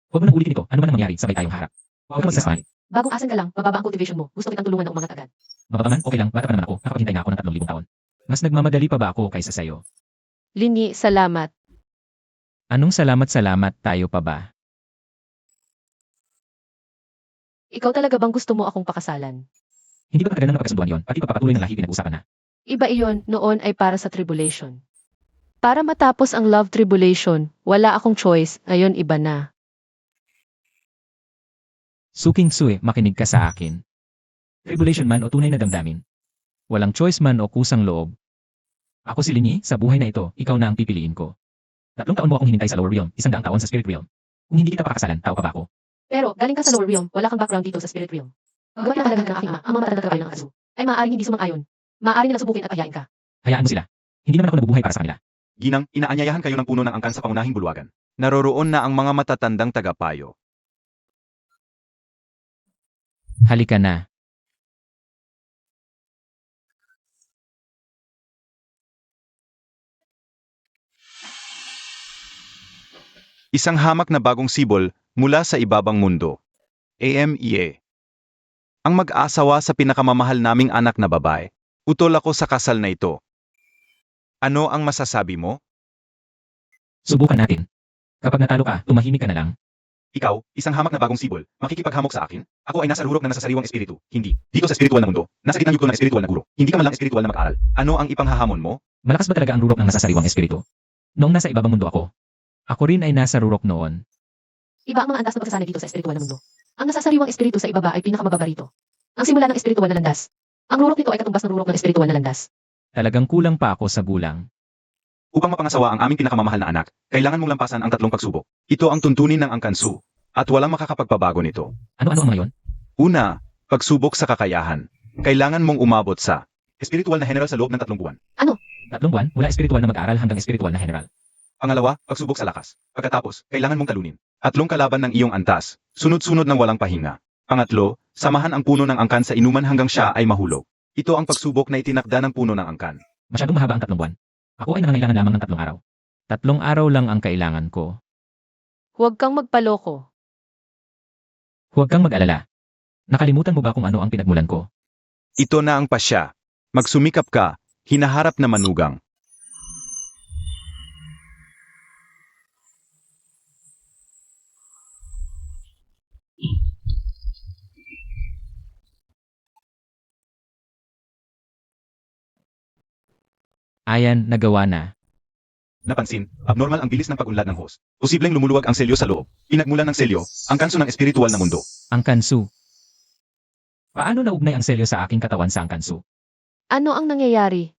Huwag mo nang ulitin ito, ano man ang mangyari, sabay tayong harap. Huwag ka magsasmile. Bagong asan ka lang, mababa ang cultivation mo. Gusto kitang tulungan ng umangat agad. Mababa man, okay lang, bata pa naman ako, nakapaghintay na ako ng 3,000 taon. Mas nagmamadali pa ba ako kaysa sayo? Linyi, salamat. Anong salamat tayo pa ba? Ikaw talaga bang gusto mo akong pakasalan? Hindi ba matagal na napagkasunduan yon, pati papatuloy ng lahi pinag-usapan na. Iba iyon, noon ay para sa tribulation. Para matapos ang love tribulation, wala akong choice, ngayon iba na. Suking Sue, makinig ka sa akin. Tribulation man o tunay na damdamin. Walang choice man o kusang loob. Ako si Linyi, sa buhay na ito, ikaw na ang pipiliin ko. 3 taon mo akong hinintay sa lower realm, 100 taon sa spirit realm. Kung hindi kita pakakasalan, tao pa ba ako? Pero, galing ka sa lower realm, wala kang background dito sa spirit realm. Paggawa ng halaga ng aking ama, ang mga matanda kabayo ng Azu, ay maaaring hindi sumang-ayon. Maaaring nilang subukin at pahiyain ka. Hayaan mo sila. Hindi naman ako nabubuhay para sa kanila. Ginang, inaanyayahan kayo ng puno ng angkan sa pangunahing bulwagan. Naroroon na ang mga matatandang tagapayo. Halika na. Isang hamak na bagong sibol mula sa ibabang mundo. AMEA. Ang mag-asawa sa pinakamamahal naming anak na babae. Utol ako sa kasal na ito. Ano ang masasabi mo? Subukan natin. Kapag natalo ka, tumahimik ka na lang. Ikaw, isang hamak na bagong sibol, makikipaghamok sa akin? Ako ay nasa rurok na nasasariwang espiritu. Hindi. Dito sa espiritual na mundo. Nasa gitnang yugto ng espiritual na guro. Hindi ka man lang espiritual na mag-aral. Ano ang ipanghahamon mo? Malakas ba talaga ang rurok ng nasasariwang espiritu? Noong nasa ibabang mundo ako. Ako rin ay nasa rurok noon. Iba ang mga antas na pagsasanay dito sa espiritual na mundo. Ang nasasariwang espiritu sa ibaba ay pinakamababa rito. Ang simula ng espiritual na landas. Ang rurok nito ay katumbas ng rurok ng espiritual na landas. Talagang kulang pa ako sa gulang. Upang mapangasawa ang aming pinakamamahal na anak, kailangan mong lampasan ang 3 pagsubok. Ito ang tuntunin ng angkansu, at walang makakapagpabago nito. Ano-ano ang mga yon? Una, pagsubok sa kakayahan. Kailangan mong umabot sa espiritual na general sa loob ng 3 buwan. 3 buwan, mula espiritual na mag-aaral hanggang espiritual na general. Pangalawa, pagsubok sa lakas. Pagkatapos, kailangan mong talunin. 3 kalaban ng iyong antas, sunod-sunod ng walang pahinga. Pangatlo, samahan ang puno ng angkan sa inuman hanggang siya ay mahulog. Ito ang pagsubok na itinakda ng puno ng angkan. Masyadong mahaba ang 3 buwan. Ako ay nangangailangan lamang ng 3 araw. 3 araw lang ang kailangan ko. Huwag kang magpaloko. Huwag kang mag-alala. Nakalimutan mo ba kung ano ang pinagmulan ko? Ito na ang pasya. Magsumikap ka, hinaharap na manugang. Ayan, nagawa na. Napansin, abnormal ang bilis ng pag-unlad ng host. Posibleng lumuluwag ang selyo sa loob. Pinagmulan ng selyo, ang kanso ng espiritual na mundo. Ang kansu. Paano naugnay ang selyo sa aking katawan sa ang kansu? Ano ang nangyayari?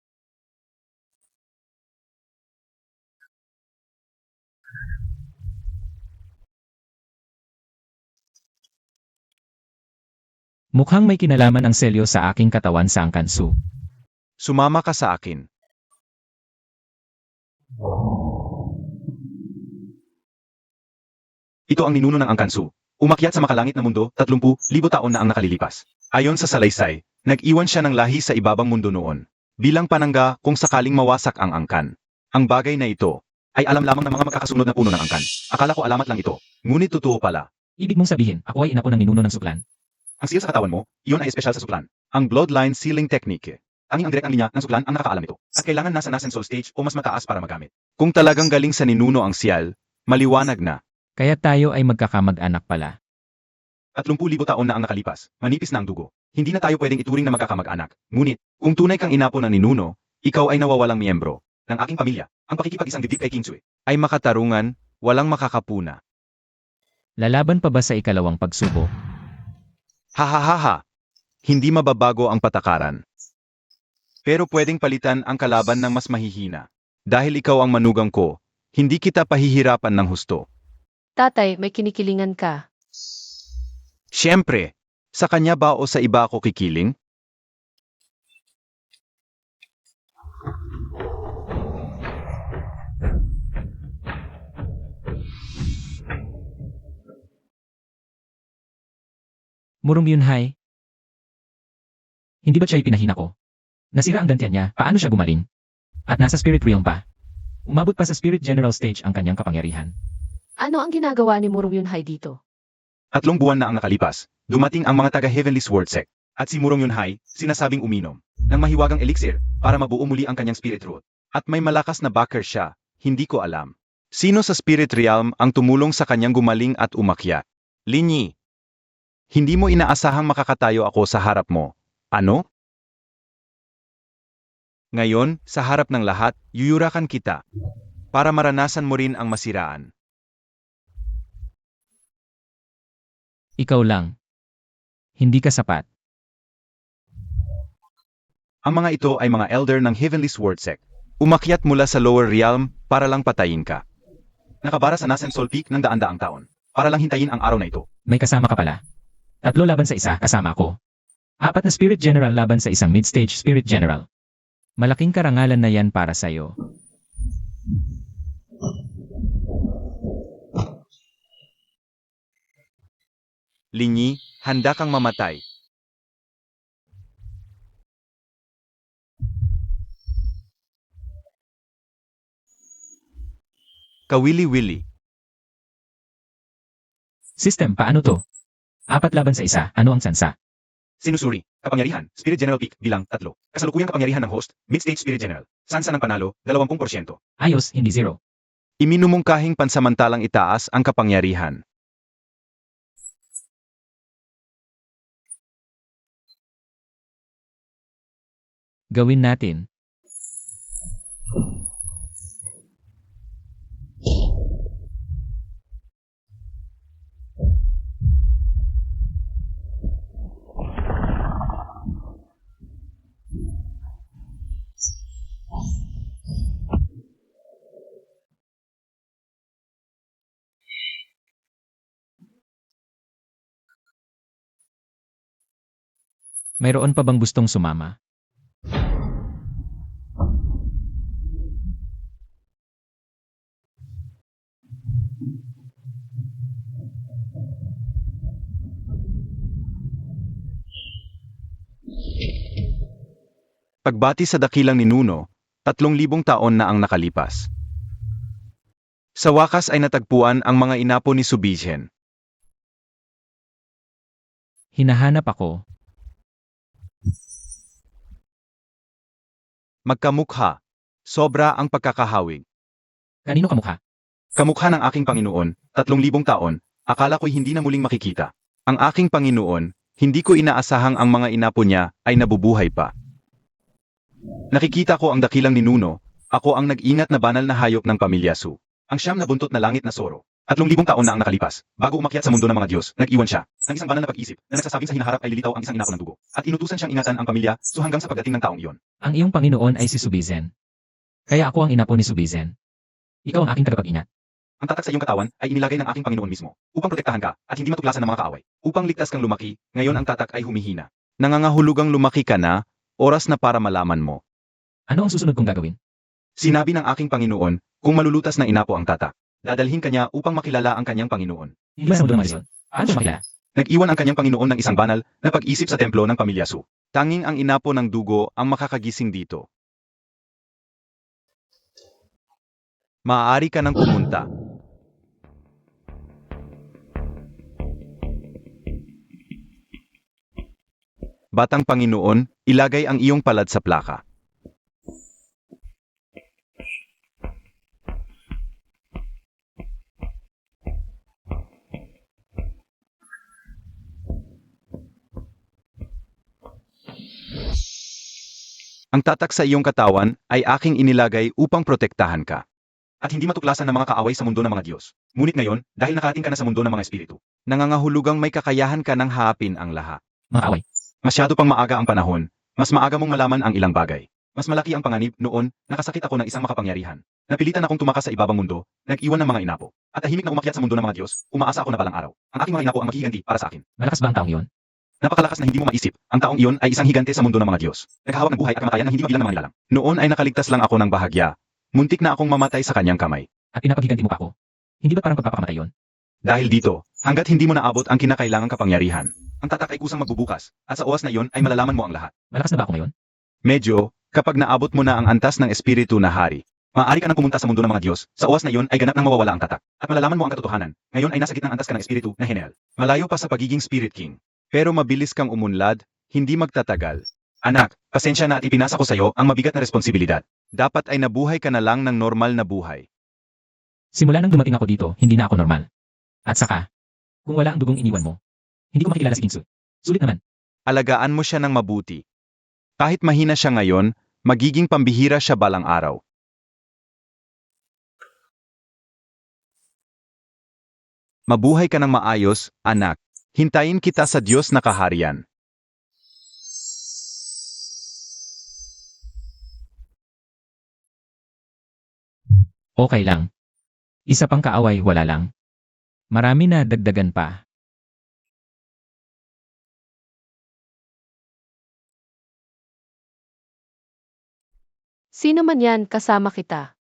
Mukhang may kinalaman ang selyo sa aking katawan sa ang kansu. Sumama ka sa akin. Ito ang ninuno ng angkansu. Umakyat sa makalangit na mundo, 30,000 taon na ang nakalilipas. Ayon sa salaysay, nag-iwan siya ng lahi sa ibabang mundo noon. Bilang panangga kung sakaling mawasak ang angkan. Ang bagay na ito ay alam lamang ng mga magkakasunod na puno ng angkan. Akala ko alamat lang ito. Ngunit totoo pala. Ibig mong sabihin, ako ay inapo ng ninuno ng suklan. Ang seal sa katawan mo, iyon ay espesyal sa suklan. Ang bloodline sealing technique. Tanging ang direktang linya ng suklan ang nakakaalam ito. At kailangan nasa nascent soul stage o mas mataas para magamit. Kung talagang galing sa ninuno ang sial, maliwanag na. Kaya tayo ay magkakamag-anak pala. 30,000 taon na ang nakalipas, manipis na ang dugo. Hindi na tayo pwedeng ituring na magkakamag-anak. Ngunit, kung tunay kang inapo ng ninuno, ikaw ay nawawalang miyembro ng aking pamilya. Ang pakikipag-isang dibdib kay Kingsue ay makatarungan, walang makakapuna. Lalaban pa ba sa ikalawang pagsubok? Hahaha. Hindi mababago ang patakaran. Pero pwedeng palitan ang kalaban ng mas mahihina. Dahil ikaw ang manugang ko, hindi kita pahihirapan ng husto. Tatay, may kinikilingan ka. Siyempre, sa kanya ba o sa iba ako kikiling? Murong Yunhai. Hindi ba siya ipinahina ko? Nasira ang dantian niya, paano siya gumaling? At nasa spirit realm pa. Umabot pa sa spirit general stage ang kanyang kapangyarihan. Ano ang ginagawa ni Murong Yunhai dito? 3 buwan na ang nakalipas, dumating ang mga taga-Heavenly Sword Sect, at si Murong Yunhai, sinasabing uminom, ng mahiwagang elixir, para mabuo muli ang kanyang spirit root. At may malakas na backer siya, hindi ko alam. Sino sa spirit realm ang tumulong sa kanyang gumaling at umakyat? Linyi, hindi mo inaasahang makakatayo ako sa harap mo. Ano? Ngayon, sa harap ng lahat, yuyurakan kita, para maranasan mo rin ang masiraan. Ikaw lang. Hindi ka sapat. Ang mga ito ay mga elder ng Heavenly Sword Sect. Umakyat mula sa lower realm para lang patayin ka. Nakabara sa Nascent Soul Peak ng daan-daang taon, para lang hintayin ang araw na ito. May kasama ka pala. 3 laban sa isa, kasama ko. 4 na spirit general laban sa isang mid-stage spirit general. Malaking karangalan na yan para sa'yo. Linyi, handa kang mamatay. Kawili-wili. System, paano to? 4 laban sa isa, ano ang sansa? Sinusuri, kapangyarihan, Spirit General Peak, bilang 3. Kasalukuyang kapangyarihan ng host, Mid-Stage Spirit General. Sansa ng panalo, 20%. Ayos, hindi 0. Iminumungkahing pansamantalang itaas ang kapangyarihan. Gawin natin. Mayroon pa bang gustong sumama? Pagbati sa dakilang ninuno, 3,000 taon na ang nakalipas. Sa wakas ay natagpuan ang mga inapo ni Subijen. Hinahanap ako. Magkamukha. Sobra ang pagkakahawig. Kanino kamukha? Kamukha ng aking Panginoon, 3,000 taon, akala ko'y hindi na muling makikita. Ang aking Panginoon, hindi ko inaasahang ang mga inapo niya ay nabubuhay pa. Nakikita ko ang dakilang ninuno, ako ang nag-ingat na banal na hayop ng pamilya Su. Ang siyam na buntot na langit na Soro. 3,000 taon na ang nakalipas, bago umakyat sa mundo ng mga Diyos, nag-iwan siya ng isang banal na pag-isip na nagsasabing sa hinaharap ay lilitaw ang isang inapo ng dugo. At inutusan siyang ingatan ang pamilya Su hanggang sa pagdating ng taong iyon. Ang iyong Panginoon ay si Subizen. Kaya ako ang inapo ni Subizen. Ikaw ang aking tagapag-ingat. Ang tatak sa iyong katawan ay inilagay ng aking Panginoon mismo, upang protektahan ka at hindi matuklasan ng mga kaaway. Upang ligtas kang lumaki, ngayon ang tatak ay humihina. Nangangahulugang lumaki ka na, oras na para malaman mo. Ano ang susunod kong gagawin? Sinabi ng aking Panginoon, kung malulutas na inapo ang tatak, dadalhin kanya upang makilala ang kanyang Panginoon. Hindi ba sa mundo ng Marisol? Paano siya makilala? Nag-iwan ang kanyang Panginoon ng isang banal na pag-isip sa templo ng pamilya Su. Tanging ang inapo ng dugo ang makakagising dito. Maaari ka nang pumunta. Batang Panginoon, ilagay ang iyong palad sa plaka. Ang tatak sa iyong katawan ay aking inilagay upang protektahan ka. At hindi matuklasan ng mga kaaway sa mundo ng mga Diyos. Ngunit ngayon, dahil nakarating ka na sa mundo ng mga espiritu, nangangahulugang may kakayahan ka ng haapin ang lahat. Mga away. Masyado pang maaga ang panahon, mas maaga mong malaman ang ilang bagay. Mas malaki ang panganib noon, nakasakit ako ng isang makapangyarihan. Napilitan akong tumakas sa ibabang mundo, nag-iwan ng mga inapo. At tahimik na umakyat sa mundo ng mga Diyos, umaasa ako na balang araw. Ang aking mga inapo ang maghihiganti para sa akin. Malakas ba ang taong iyon? Napakalakas na hindi mo maisip. Ang taong iyon ay isang higante sa mundo ng mga Diyos. Naghahawak ng buhay at kamatayan ng hindi mabilang na mga nilalang. Noon ay nakaligtas lang ako ng bahagya. Muntik na akong mamatay sa kanyang kamay. At pinapaghiganti mo pa ako? Hindi ba parang pagpapakamatay yon? Dahil dito, hanggat hindi mo naabot ang kinakailangang kapangyarihan, ang tatak ay kusang magbubukas, at sa oras na iyon ay malalaman mo ang lahat. Malakas na ba ako ngayon? Medyo, kapag naabot mo na ang antas ng espiritu na hari, maaari ka nang pumunta sa mundo ng mga Diyos, sa oras na iyon ay ganap nang mawawala ang tatak, at malalaman mo ang katotohanan. Ngayon ay nasa gitnang antas ka ng espiritu na Heniel. Malayo pa sa pagiging Spirit King. Pero mabilis kang umunlad, hindi magtatagal. Anak, pasensya na at ipinasa ko sa iyo ang mabigat na responsibilidad. Dapat ay nabuhay ka na lang ng normal na buhay. Simula nang dumating ako dito, hindi na ako normal. At saka, kung wala ang dugong iniwan mo, hindi ko makikilala si Ginsu. Sulit naman. Alagaan mo siya ng mabuti. Kahit mahina siya ngayon, magiging pambihira siya balang araw. Mabuhay ka ng maayos, anak. Hintayin kita sa Diyos na kaharian. Okay lang. Isa pang kaaway, wala lang. Marami na dagdagan pa. Sino man yan, kasama kita.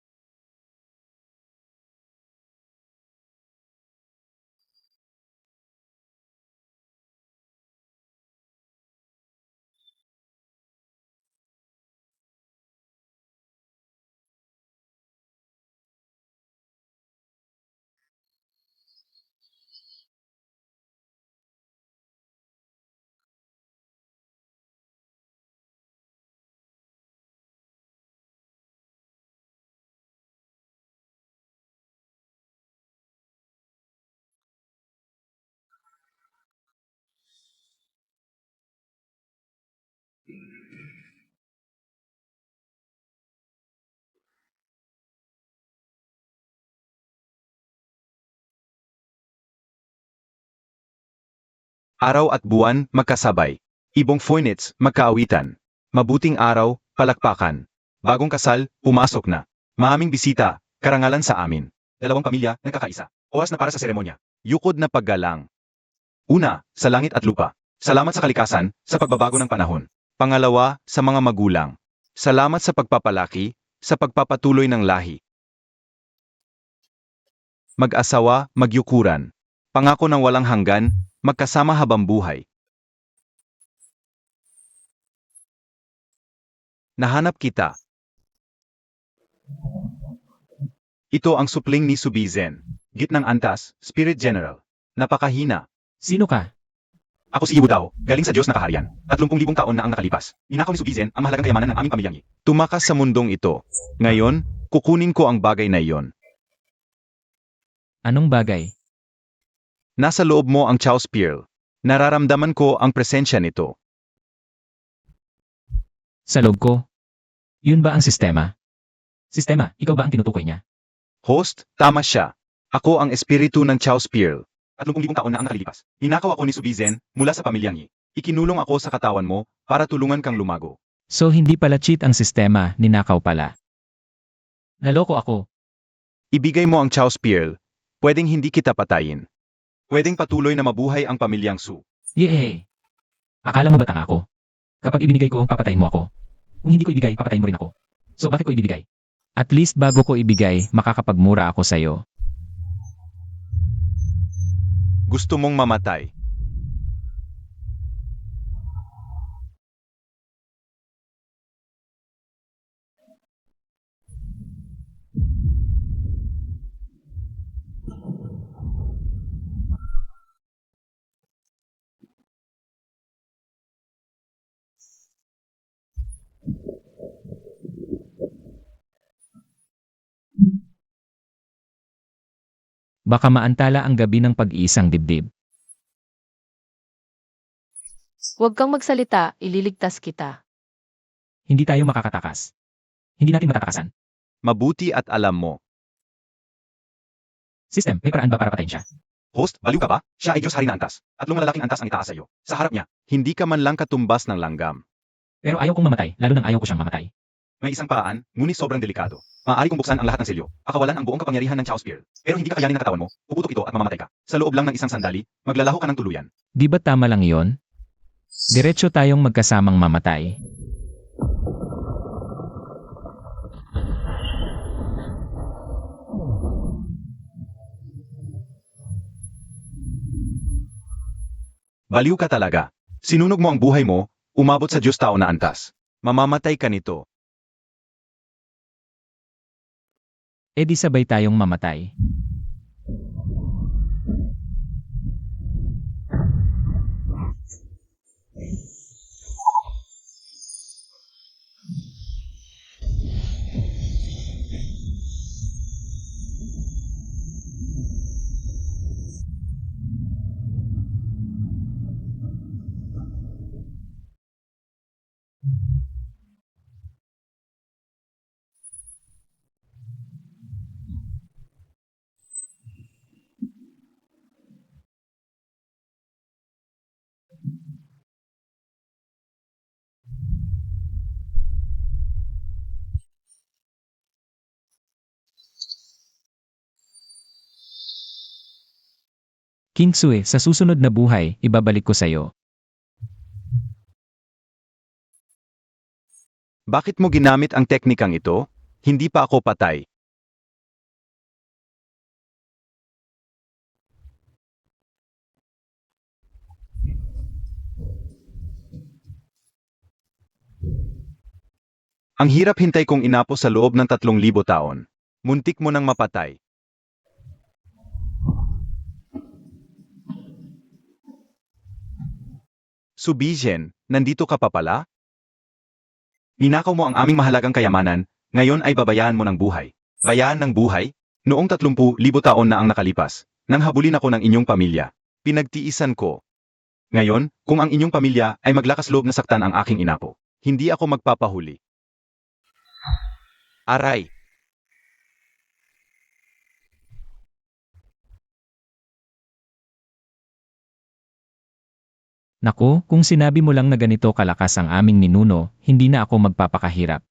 Araw at buwan, magkasabay. Ibong Phoenix, magkaawitan. Mabuting araw, palakpakan. Bagong kasal, pumasok na. Maaming bisita, karangalan sa amin. Dalawang pamilya, nagkakaisa. Oras na para sa seremonya. Yukod na paggalang. Una, sa langit at lupa. Salamat sa kalikasan, sa pagbabago ng panahon. Pangalawa, sa mga magulang. Salamat sa pagpapalaki, sa pagpapatuloy ng lahi. Mag-asawa, magyukuran. Pangako ng walang hanggan, magkasama habang buhay. Nahanap kita. Ito ang supling ni Subizen. Gitnang antas, Spirit General. Napakahina. Sino ka? Ako si Ibudao, galing sa Diyos na kaharian. 30,000 taon na ang nakalipas. Ninakaw ni Subizen ang mahalagang kayamanan ng aming pamilyang. Tumakas sa mundong ito. Ngayon, kukunin ko ang bagay na iyon. Anong bagay? Nasa loob mo ang Chaos Pearl. Nararamdaman ko ang presensya nito. Sa loob ko? Yun ba ang sistema? Sistema, ikaw ba ang tinutukoy niya? Host, tama siya. Ako ang espiritu ng Chaos Pearl. 30,000 taon na ang nakalilipas. Ninakaw ako ni Subizen mula sa pamilyang Yi. Ikinulong ako sa katawan mo para tulungan kang lumago. So hindi pala cheat ang sistema, ninakaw pala. Naloko ako. Ibigay mo ang Chaos Pearl. Pwedeng hindi kita patayin. Pwedeng patuloy na mabuhay ang pamilyang Su. Yehey! Akala mo ba tanga ako? Kapag ibinigay ko, papatayin mo ako. Kung hindi ko ibigay, papatayin mo rin ako. So bakit ko ibibigay? At least bago ko ibigay, makakapagmura ako sa'yo. Gusto mong mamatay. Baka maantala ang gabi ng pag-iisang dibdib. Huwag kang magsalita, ililigtas kita. Hindi tayo makakatakas. Hindi natin matatakasan. Mabuti at alam mo. System, may paraan ba para patayin siya? Host, baliw ka ba? Siya ay Diyos hari na antas. At lumalalaking antas ang itaas sa iyo. Sa harap niya, hindi ka man lang katumbas ng langgam. Pero ayaw kong mamatay, lalo nang ayaw ko siyang mamatay. May isang paraan, ngunit sobrang delikado. Maaari kong buksan ang lahat ng selyo, pakawalan ang buong kapangyarihan ng Chaos Spear. Pero hindi kakayanin ng katawan mo, puputok ito at mamamatay ka. Sa loob lang ng isang sandali, maglalaho ka ng tuluyan. Di ba tama lang iyon? Diretso tayong magkasamang mamatay. Baliw ka talaga. Sinunog mo ang buhay mo, umabot sa Diyos tao na antas. Mamamatay ka nito. E di sabay tayong mamatay. King Sue, sa susunod na buhay, ibabalik ko sa'yo. Bakit mo ginamit ang teknikang ito? Hindi pa ako patay. Ang hirap hintay kong inapo sa loob ng 3,000 taon. Muntik mo nang mapatay. Subijen, nandito ka pa pala? Ninakaw mo ang aming mahalagang kayamanan, ngayon ay babayaan mo ng buhay. Bayaan ng buhay? Noong 30,000 taon na ang nakalipas, nang habulin ako ng inyong pamilya. Pinagtiisan ko. Ngayon, kung ang inyong pamilya ay maglakas loob na saktan ang aking inapo, hindi ako magpapahuli. Aray! Naku, kung sinabi mo lang na ganito kalakas ang aming ninuno, hindi na ako magpapakahirap.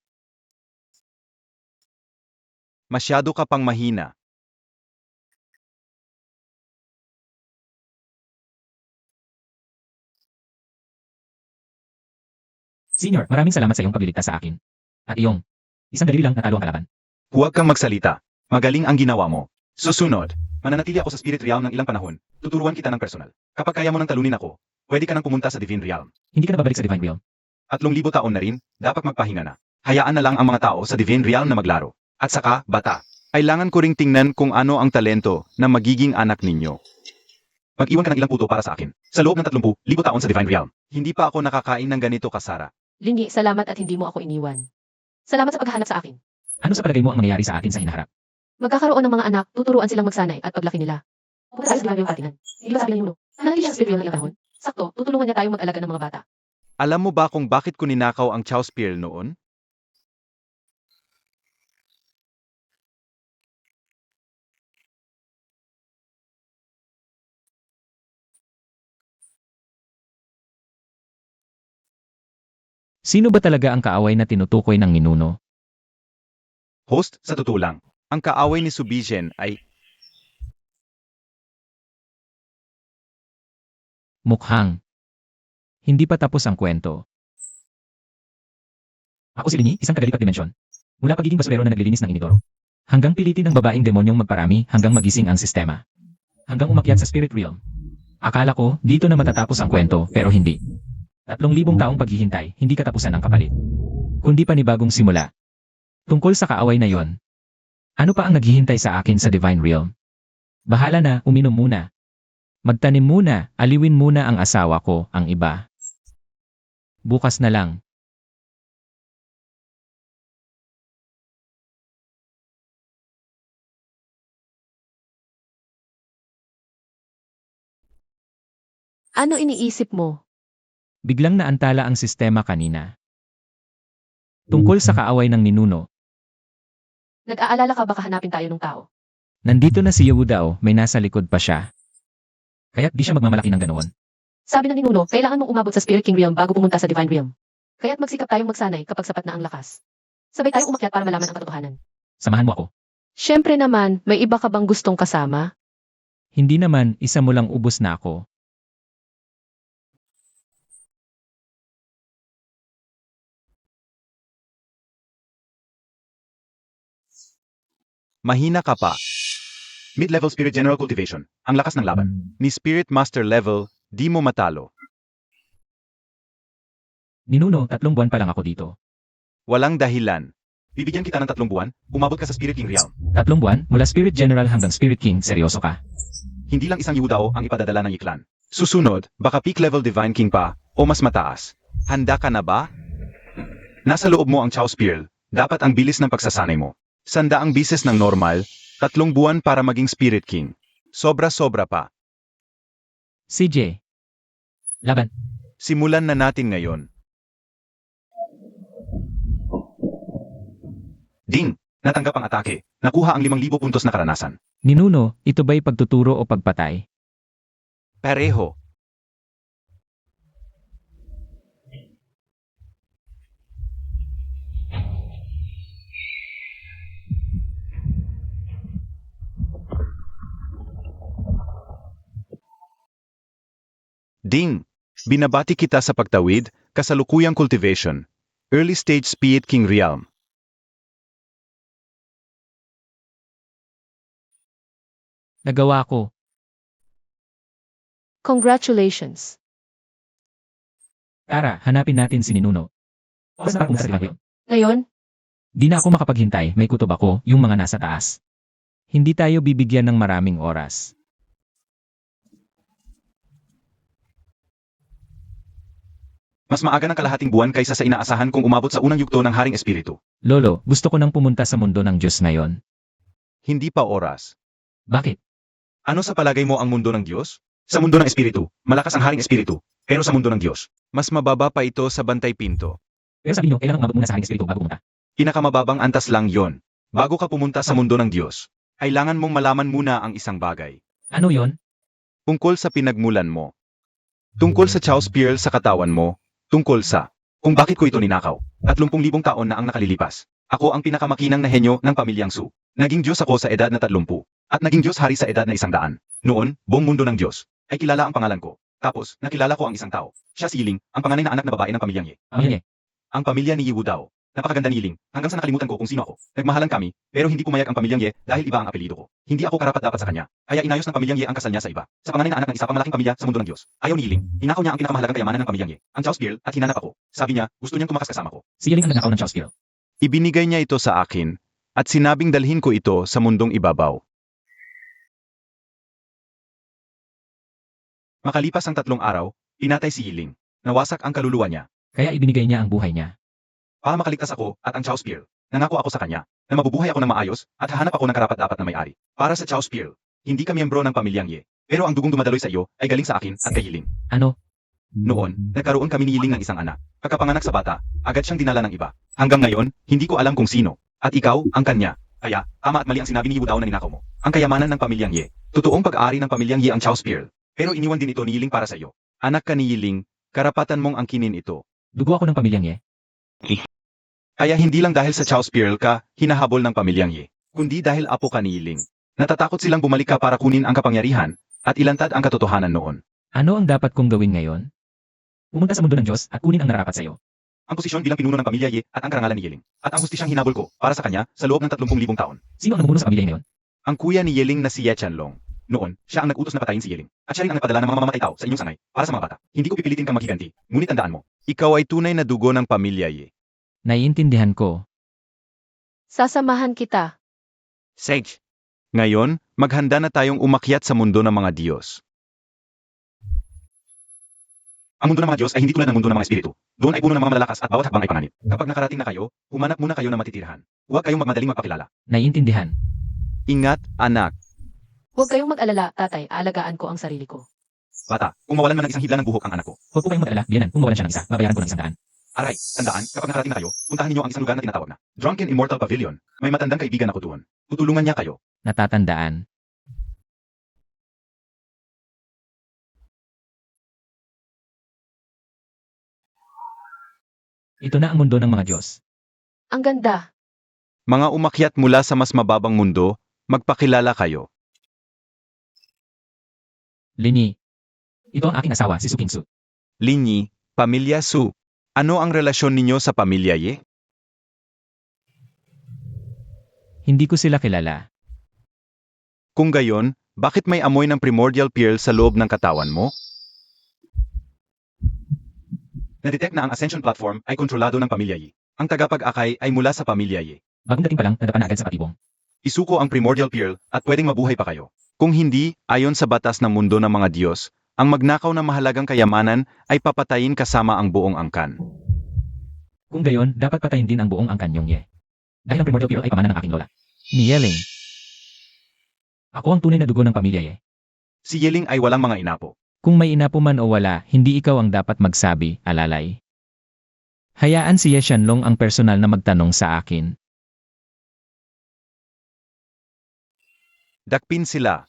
Masyado ka pang mahina. Senior, maraming salamat sa iyong pagliligtas sa akin. At iyong, isang daliri lang natalo ang kalaban. Huwag kang magsalita. Magaling ang ginawa mo. Susunod, mananatili ako sa Spirit Realm ng ilang panahon. Tuturuan kita ng personal. Kapag kaya mo nang talunin ako, pwede ka nang pumunta sa Divine Realm. Hindi ka na babalik sa Divine Realm. 3,000 taon na rin, dapat magpahinga na. Hayaan na lang ang mga tao sa Divine Realm na maglaro. At saka, bata. Kailangan ko ring tingnan kung ano ang talento na magiging anak ninyo. Mag-iwan ka ng ilang puto para sa akin. Sa loob ng 30,000 taon sa Divine Realm, hindi pa ako nakakain ng ganito kasara. Lingi, salamat at hindi mo ako iniwan. Salamat sa paghahanap sa akin. Ano sa palagay mo ang mangyayari sa atin sa hinaharap? Magkakaroon ng mga anak, tuturuan silang magsanay at paglaki nila. Pupunta tayo sa Divine Realm katinan. Hindi ba sabi ng Yuno? Nanatili siya sa Spirit Realm ng ilang panahon? Sakto, tutulungan niya tayong mag-alaga ng mga bata. Alam mo ba kung bakit ko ninakaw ang Chow Spear noon? Sino ba talaga ang kaaway na tinutukoy ng ninuno? Host, sa totoo lang, ang kaaway ni Subijen ay Mukhang. Hindi pa tapos ang kwento. Ako si Linyi, isang kagalipat dimensyon. Mula pagiging basurero na naglilinis ng inidoro. Hanggang pilitin ng babaeng demonyong magparami hanggang magising ang sistema. Hanggang umakyat sa Spirit Realm. Akala ko, dito na matatapos ang kwento, pero hindi. 3,000 taong paghihintay, hindi katapusan ng kapalit. Kundi panibagong simula. Tungkol sa kaaway na yon. Ano pa ang naghihintay sa akin sa Divine Realm? Bahala na, uminom muna. Magtanim muna, aliwin muna ang asawa ko, ang iba. Bukas na lang. Ano iniisip mo? Biglang naantala ang sistema kanina. Tungkol sa kaaway ng ninuno. Nag-aalala ka baka hanapin tayo ng tao? Nandito na si Yehudao, may nasa likod pa siya. Kaya't di siya magmamalaki ng ganoon. Sabi ng ninuno, kailangan mong umabot sa Spirit King Realm bago pumunta sa Divine Realm. Kaya't magsikap tayong magsanay kapag sapat na ang lakas. Sabay tayong umakyat para malaman ang katotohanan. Samahan mo ako. Siyempre naman, may iba ka bang gustong kasama? Hindi naman, isa mo lang ubos na ako. Mahina ka pa. Mid-level Spirit General Cultivation. Ang lakas ng laban. Ni Spirit Master level, di mo matalo. Ninuno, 3 buwan pa lang ako dito. Walang dahilan. Bibigyan kita ng 3 buwan, umabot ka sa Spirit King Realm. 3 buwan, mula Spirit General hanggang Spirit King, seryoso ka. Hindi lang isang Yudao ang ipadadala ng Iklan. Susunod, baka peak level Divine King pa, o mas mataas. Handa ka na ba? Nasa loob mo ang Chaos Spear, dapat ang bilis ng pagsasanay mo. 100 bises ng normal, 3 buwan para maging Spirit King. Sobra-sobra pa. CJ. Laban. Simulan na natin ngayon. Ding! Natanggap ang atake. Nakuha ang 5,000 puntos na karanasan. Ninuno, ito ba'y pagtuturo o pagpatay? Pareho. Ding! Binabati kita sa pagtawid, kasalukuyang cultivation. Early stage Spirit King Realm. Nagawa ko. Congratulations. Tara, hanapin natin si Ninuno. Oras na para pumunta sa Rilagyo. Ngayon, Di na ako makapaghintay, may kutob ako, yung mga nasa taas. Hindi tayo bibigyan ng maraming oras. Mas maaga ng kalahating buwan kaysa sa inaasahan kung umabot sa unang yugto ng Haring Espiritu. Lolo, gusto ko nang pumunta sa mundo ng Diyos ngayon. Hindi pa oras. Bakit? Ano sa palagay mo ang mundo ng Diyos? Sa mundo ng Espiritu, malakas ang Haring Espiritu. Pero sa mundo ng Diyos, mas mababa pa ito sa Bantay Pinto. Pero sabi niyo, kailangan umabot muna sa Haring Espiritu bago pumunta. Pinakamababang antas lang yon. Bago ka pumunta sa mundo ng Diyos, kailangan mong malaman muna ang isang bagay. Ano yon? Tungkol sa pinagmulan mo. Tungkol sa Chaos Pearl sa katawan mo. Tungkol sa kung bakit ko ito ninakaw. 30,000 taon na ang nakalilipas. Ako ang pinakamakinang na henyo ng pamilyang Su. Naging Diyos ako sa edad na 30. At naging Diyos hari sa edad na 100. Noon, buong mundo ng Diyos ay kilala ang pangalan ko. Tapos, nakilala ko ang isang tao. Siya si Yiling, ang panganay na anak na babae ng pamilyang Ye. Pamilya. Ang pamilya ni Yiwu Dao. Napakaganda ni Yiling, hanggang sa nakalimutan ko kung sino ako. Nagmahalan kami, pero hindi pumayag ang pamilyang Ye dahil iba ang apelyido ko. Hindi ako karapat-dapat sa kanya. Kaya inayos ng pamilyang Ye ang kasal niya sa iba. Sa panganay na anak ng isa pang malaking pamilya sa mundo ng Diyos. Ayaw ni Yiling, hinakaw niya ang pinakamahalagang kayamanan ng pamilyang Ye, ang Chaos Pearl, at hinanap ako. Sabi niya, gusto niyang tumakas kasama ko. Si Yeling ang nagnakaw ng Chaos Pearl. Ibinigay niya ito sa akin, at sinabing dalhin ko ito sa mundong ibabaw. Makalipas ang 3 araw, pinatay si Yiling. Nawasak ang kaluluwa niya. Kaya ibinigay niya ang buhay niya. Para makaligtas ako at ang Chaos Pearl, nangako ako sa kanya na mabubuhay ako ng maayos at hahanap ako ng karapat-dapat na may-ari. Para sa Chaos Pearl, hindi ka miyembro ng pamilyang Ye, pero ang dugong dumadaloy sa iyo ay galing sa akin at kay Yiling. Ano? Noon, nagkaroon kami ni Yiling ng isang anak. Pagkapanganak sa bata, agad siyang dinala ng iba. Hanggang ngayon, hindi ko alam kung sino. At ikaw, ang kanya. Kaya, tama at mali ang sinabi ni Yiwu Dao na ninakaw mo. Ang kayamanan ng pamilyang Ye. Totoong pag-aari ng pamilyang Ye ang Chaos Pearl. Pero iniwan din ito ni Yiling para sa iyo. Anak ka ni Yiling, karapatan mong angkinin ito. Dugo ako ng pamilyang Ye. Kaya hindi lang dahil sa Chaos Pearl ka, hinahabol ng pamilyang Ye, kundi dahil apo ka ni Yiling. Natatakot silang bumalik ka para kunin ang kapangyarihan, at ilantad ang katotohanan noon. Ano ang dapat kong gawin ngayon? Pumunta sa mundo ng Diyos at kunin ang nararapat sa iyo. Ang posisyon bilang pinuno ng pamilya Ye at ang karangalan ni Yiling. At ang hustisyang hinabol ko, para sa kanya, sa loob ng 30,000 taon. Sino ang namumuno sa pamilya ngayon? Ang kuya ni Yiling na si Ye Chanlong. Noon, siya ang nag-utos na patayin si Yiling. At siya rin ang nagpadala ng mga mamamatay tao sa inyong sangay, para sa mga bata. Hindi ko pipilitin kang maghiganti, ngunit tandaan mo. Ikaw ay tunay na dugo ng pamilya Ye. Naiintindihan ko. sasamahan kita. Sage. Ngayon, maghanda na tayong umakyat sa mundo ng mga Diyos. Ang mundo ng mga Diyos ay hindi tulad ng mundo ng mga espiritu. Doon ay puno ng mga malalakas at bawat hakbang ay panganib. Kapag nakarating na kayo, humanap muna kayo ng matitirhan. Huwag kayong magmadaling magpakilala. Naiintindihan. Ingat, anak. Huwag kayong mag-alala, tatay, aalagaan ko ang sarili ko. Bata, kung mawalan man ng isang hibla ng buhok ang anak ko. Huwag po kayong mag-alala, biyanan, kung mawalan siya ng isa, babayaran ko ng 100. Aray, tandaan, kapag nakarating na kayo, puntahan ninyo ang isang lugar na tinatawag na Drunken Immortal Pavilion. May matandang kaibigan ako doon. Tutulungan niya kayo. Natatandaan. Ito na ang mundo ng mga Diyos. Ang ganda. Mga umakyat mula sa mas mababang mundo, magpakilala kayo. Lini. Ito ang aking asawa, si Su Kingsu. Linyi, Pamilya Su. Ano ang relasyon ninyo sa pamilya Ye? Hindi ko sila kilala. Kung gayon, bakit may amoy ng primordial pearl sa loob ng katawan mo? Na-detect na ang Ascension Platform ay kontrolado ng pamilya Yi. Ang tagapag-akay ay mula sa pamilya Yi. Bagong dating pa lang, nadapa na agad sa patibong. Isuko ang primordial pearl at pwedeng mabuhay pa kayo. Kung hindi, ayon sa batas ng mundo ng mga Diyos, ang magnakaw ng mahalagang kayamanan ay papatayin kasama ang buong angkan. Kung gayon, dapat patayin din ang buong angkan yung Ye. Dahil ang primordial pearl ay pamana ng aking lola. Ni Yeling. Ako ang tunay na dugo ng pamilya Ye. Si Yeling ay walang mga inapo. Kung may inapo man o wala, hindi ikaw ang dapat magsabi, alalay. Hayaan si Ye Shanlong ang personal na magtanong sa akin. Dakpin sila.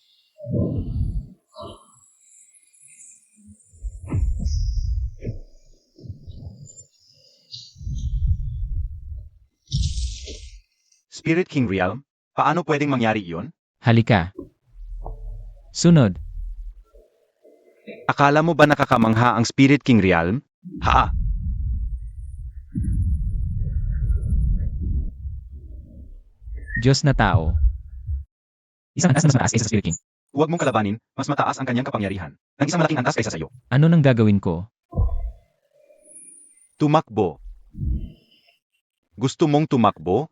Spirit King Realm? Paano pwedeng mangyari iyon? Halika. Sunod. Akala mo ba nakakamangha ang Spirit King Realm? Ha? Diyos na tao. Isang antas na mas mataas kaysa sa Spirit King. Huwag mong kalabanin, mas mataas ang kanyang kapangyarihan. Ng isang malaking antas kaysa sayo. Ano nang gagawin ko? Tumakbo. Gusto mong tumakbo?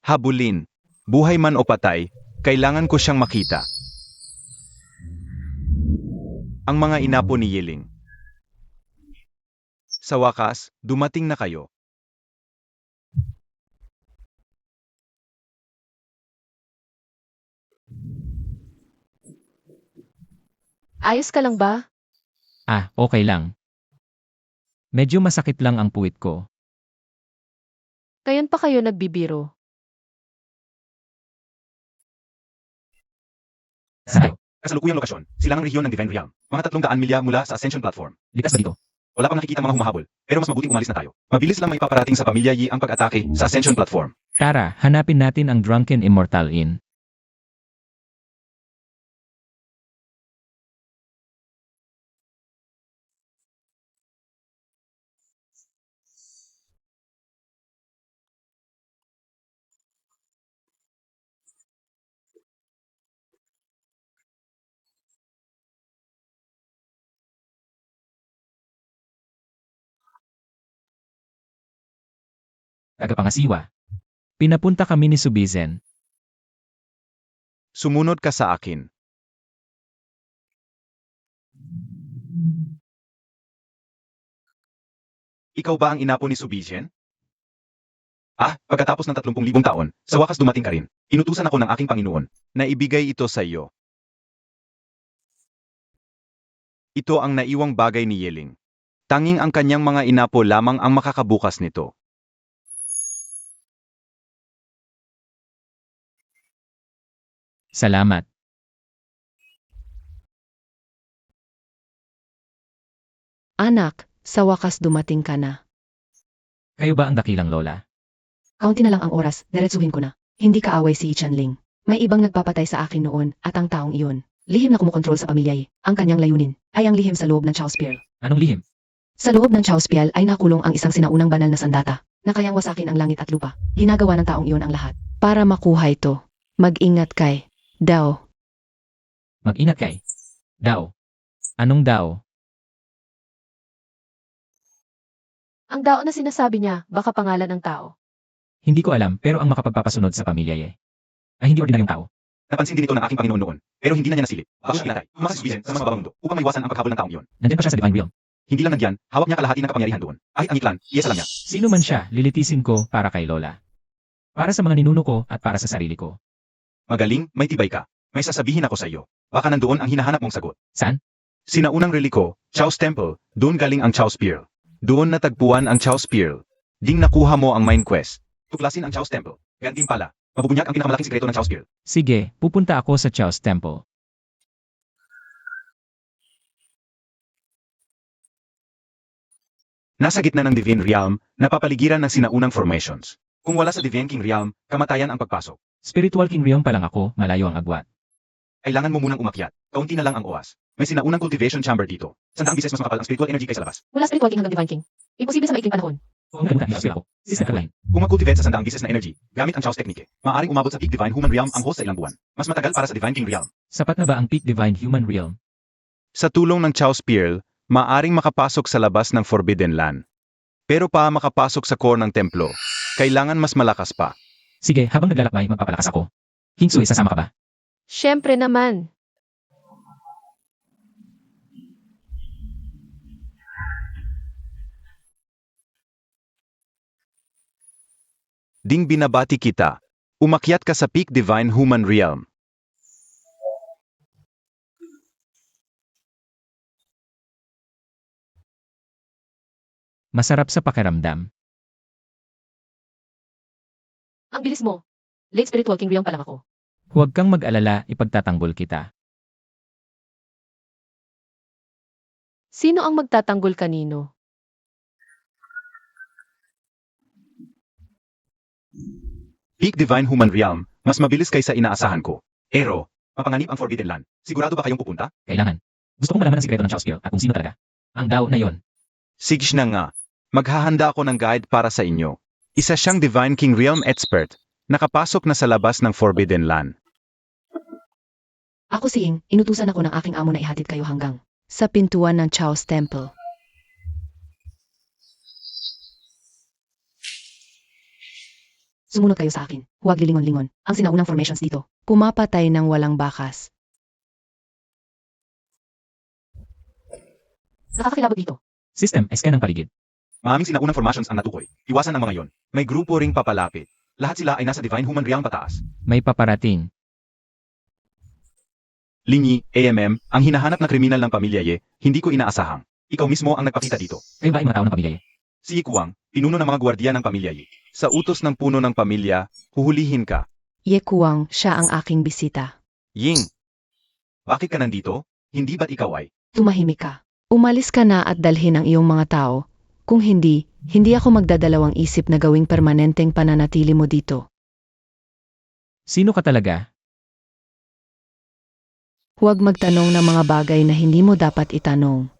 Habulin. Buhay man o patay, kailangan ko siyang makita. Ang mga inapo ni Yiling. Sa wakas, dumating na kayo. Ayos ka lang ba? Ah, okay lang. Medyo masakit lang ang puwit ko. Kayon pa kayo nagbibiro. Saan tayo? Kasalukuyang lokasyon, silangang rehiyon ng Divine Realm. Mga 300 milya mula sa Ascension Platform. Ligtas ba dito? Wala pang nakikita mga humahabol, pero mas mabuting umalis na tayo. Mabilis lang may paparating sa pamilya Yi ang pag-atake sa Ascension Platform. Tara, hanapin natin ang Drunken Immortal Inn. Tagapangasiwa. Pinapunta kami ni Subizen. Sumunod ka sa akin. Ikaw ba ang inapo ni Subijen? Ah, pagkatapos ng 30,000 taon, sa wakas dumating ka rin. Inutusan ako ng aking Panginoon na ibigay ito sa iyo. Ito ang naiwang bagay ni Yeling. Tanging ang kanyang mga inapo lamang ang makakabukas nito. Salamat. Anak, sa wakas dumating ka na. Kayo ba ang dakilang lola? Kaunti na lang ang oras, diretsuhin ko na. Hindi kaaway si Chanling. May ibang nagpapatay sa akin noon at ang taong iyon. Lihim na kumukontrol sa pamilya Yi. Ang kanyang layunin ay ang lihim sa loob ng Chaos Pearl. Anong lihim? Sa loob ng Chaos Pearl ay nakulong ang isang sinaunang banal na sandata na kayang wasakin ang langit at lupa. Ginagawa ng taong iyon ang lahat para makuha ito. Mag-ingat kay Dao. Mag-ingat kay. Dao. Anong Dao? Ang Dao na sinasabi niya, baka pangalan ng tao. Hindi ko alam, pero ang makapagpapasunod sa pamilya Ye ay hindi ordinaryong tao. Napansin din ito ng aking Panginoon noon, pero hindi na niya nasilip. Bago siya pinatay, umasa si Subijen sa mas mababang mundo upang maiwasan ang paghabol ng taong iyon. Nandiyan pa siya sa Divine Realm. Hindi lang nandiyan, hawak niya kalahati ng kapangyarihan doon. Ay, ang iklan, iyesa lang niya. Sino man siya, lilitisin ko para kay lola. Para sa mga ninuno ko at para sa sarili ko. Magaling, may tibay ka. May sasabihin ako sa iyo. Baka nandoon ang hinahanap mong sagot. Saan? Sinaunang reliko, Chaos Temple, doon galing ang Chaos Pearl. Doon natagpuan ang Chaos Pearl. Ding nakuha mo ang main quest. Tuklasin ang Chaos Temple. Ganyan din pala, mabubunyag ang pinakamalaking sikreto ng Chaos Pearl. Sige, pupunta ako sa Chaos Temple. Nasa gitna ng Divine Realm, napapaligiran ng sinaunang formations. Kung wala sa Divine King Realm, kamatayan ang pagpasok. Spiritual King Realm pa lang ako, malayo ang agwat. Kailangan mo munang umakyat. Kaunti na lang ang oas. May sinaunang cultivation chamber dito. Sandaang bises mas makapal ang spiritual energy kaysa labas. Mula Spiritual King hanggang Divine King. Imposible sa maikling panahon. Oo nga, hindi ako. Sister Caroline. Kung mag-cultivate sa sandaang bises na energy, gamit ang Chaos Technique, maaaring umabot sa peak Divine Human Realm ang host sa ilang buwan. Mas matagal para sa Divine King Realm. Sapat na ba ang peak divine human realm? Sa tulong ng Chaos Pearl, maaaring makapasok sa labas ng Forbidden Land. Pero pa makapasok sa core ng templo, kailangan mas malakas pa. Sige, habang naglalakbay, magpapalakas ako. King Sui, sasama ka ba? Siyempre naman. Ding binabati kita. Umakyat ka sa peak Divine Human Realm. Masarap sa pakiramdam. Ang bilis mo. Late Spiritual King Realm pa lang ako. Huwag kang mag-alala, ipagtatanggol kita. Sino ang magtatanggol kanino? Peak Divine Human Realm, mas mabilis kaysa inaasahan ko. Ero, mapanganib ang Forbidden Land. Sigurado ba kayong pupunta? Kailangan. Gusto kong malaman ang sikreto ng Chaos Pearl at kung sino talaga. Ang Dao na yon. Sige na nga. Maghahanda ako ng guide para sa inyo. Isa siyang Divine King Realm expert. Nakapasok na sa labas ng Forbidden Land. Ako si Ing, inutusan ako ng aking amo na ihatid kayo hanggang sa pintuan ng Chaos Temple. Sumunod kayo sa akin. Huwag lilingon-lingon. Ang sinaunang formations dito. Pumapatay ng walang bakas. Nakakakilabot dito. System, SK ng paligid. Maraming sinaunang formations ang natukoy. Iwasan ang mga yon. May grupo ring papalapit. Lahat sila ay nasa Divine Human Realm pataas. May paparating. Linyi, AMM, ang hinahanap na kriminal ng pamilya Ye, hindi ko inaasahang. Ikaw mismo ang nagpakita dito. Kayo ba ay mga tao ng pamilya? Si Ikuang, pinuno ng mga gwardiya ng pamilya Ye. Sa utos ng puno ng pamilya, huhulihin ka. Ye Kuang, siya ang aking bisita. Ying! Bakit ka nandito? Hindi ba't ikaw ay? Tumahimik ka. Umalis ka na at dalhin ang iyong mga tao. Kung hindi, hindi ako magdadalawang isip na gawing permanenteng pananatili mo dito. Sino ka talaga? Huwag magtanong ng mga bagay na hindi mo dapat itanong.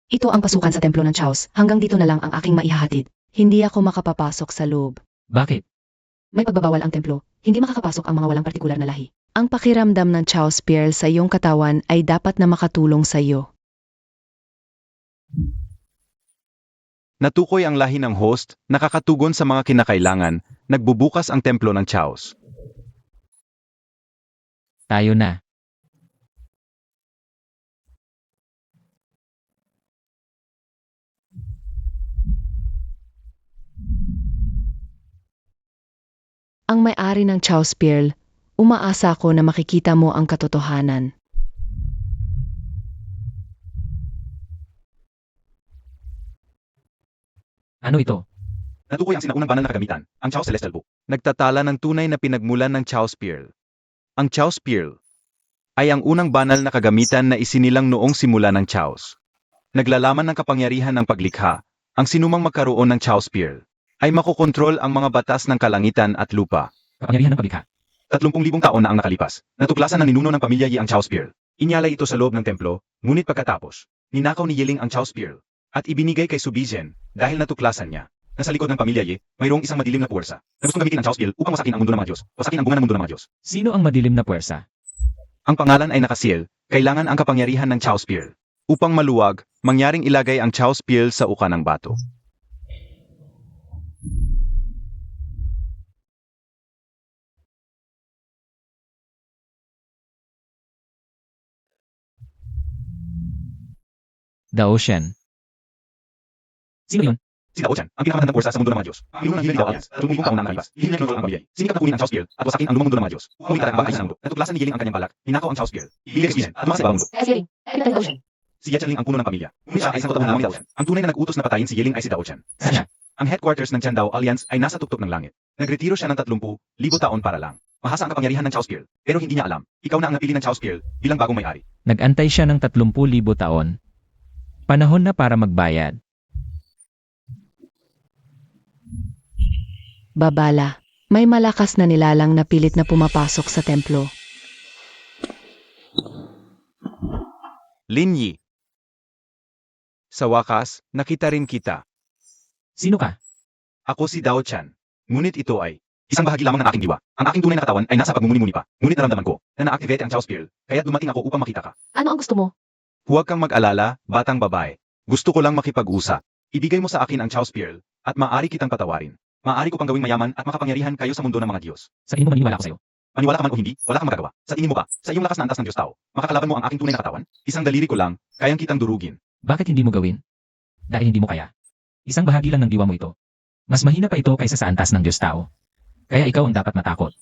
Ito ang pasukan sa templo ng Chaos. Hanggang dito na lang ang aking maihahatid. Hindi ako makapapasok sa loob. Bakit? May pagbabawal ang templo. Hindi makakapasok ang mga walang partikular na lahi. Ang pakiramdam ng Chaos Pearl sa iyong katawan ay dapat na makatulong sa iyo. Natukoy ang lahi ng host, nakakatugon sa mga kinakailangan, nagbubukas ang templo ng Chaos. Tayo na. Ang may-ari ng Chaos Pearl, umaasa ko na makikita mo ang katotohanan. Ano ito? Natukoy ang sinaunang banal na kagamitan, ang Chaos Celestial Book. Nagtatala ng tunay na pinagmulan ng Chaos Pearl. Ang Chaos Pearl ay ang unang banal na kagamitan na isinilang noong simula ng Chaos. Naglalaman ng kapangyarihan ng paglikha, ang sinumang magkaroon ng Chaos Pearl ay makokontrol ang mga batas ng kalangitan at lupa. Kapangyarihan ng paglikha. 30,000 taon na ang nakalipas. Natuklasan ng ninuno ng pamilya Yi ang Chaos Pearl. Inyalay ito sa loob ng templo, ngunit pagkatapos, ninakaw ni Yiling ang Chaos Pearl at ibinigay kay Subizen dahil natuklasan niya. Nasa likod ng pamilya Yi, mayroong isang madilim na puwersa na gustong gamitin ang Chaos Pearl upang wasakin ang mundo ng mga Diyos, wasakin ang bunga ng mundo ng mga Diyos. Sino ang madilim na puwersa? Ang pangalan ay nakasil, kailangan ang kapangyarihan ng Chaos Pearl. Upang maluwag, mangyaring ilagay ang Chaos Pearl sa uka ng bato. The Ocean. Sino yun? Si Dao Chan, ang pinakamatandang pwersa sa mundo ng mga Diyos. Ang pinuno ng Heavenly Dao Alliance, at lumibong taon na ang nakalipas. Hindi niya kinontrol ang pamilya. Sinikap na kunin ang Chaos Girl, at wasakin ang lumang mundo ng mga Diyos. Upang itatag ang kaayusan ng mundo. Natuklasan ni Yeling ang kanyang balak, hinakaw ang Chaos Girl. Ibigay sa at lumakas sa ibang mundo. Kaya si Yeling, pinatay daw siya. Si Yecheling ang puno ng pamilya. Ngunit siya ay isang totoo lamang ni Dao Chan. Ang tunay na nag-utos na patayin si Yeling ay si Dao Chan. Saan siya? Ang headquarters ng Chandao Alliance ay nasa tuktok ng langit. Nagretiro siya ng 30,000 taon para lang. Mahasa ang kapangyarihan ng Chaos Girl, pero hindi niya alam. Ikaw na ang napili ng Chaos Girl bilang bagong may-ari. Nag-antay siya ng 30,000 taon. Panahon na para magbayad. Babala. May malakas na nilalang na pilit na pumapasok sa templo. Lin Yi. Sa wakas, nakita rin kita. Sino ka? Ako si Dao Chan. Ngunit ito ay isang bahagi lamang ng aking diwa. Ang aking tunay na katawan ay nasa pagmumuni-muni pa. Ngunit naramdaman ko na na-activate ang Chaos Girl, kaya't dumating ako upang makita ka. Ano ang gusto mo? Huwag kang mag-alala, batang babae. Gusto ko lang makipag-usap. Ibigay mo sa akin ang Chaos Girl, at maaari kitang patawarin. Maaari ko pang gawing mayaman at makapangyarihan kayo sa mundo ng mga Diyos. Sa ino maniniwala ako sa'yo. Maniwala ka man o hindi, wala kang magagawa. Sa tingin mo ba, sa iyong lakas na antas ng Diyos tao, makakalaban mo ang aking tunay na katawan? Isang daliri ko lang, kayang kitang durugin. Bakit hindi mo gawin? Dahil hindi mo kaya. Isang bahagi lang ng diwa mo ito. Mas mahina pa ito kaysa sa antas ng Diyos tao. Kaya ikaw ang dapat matakot.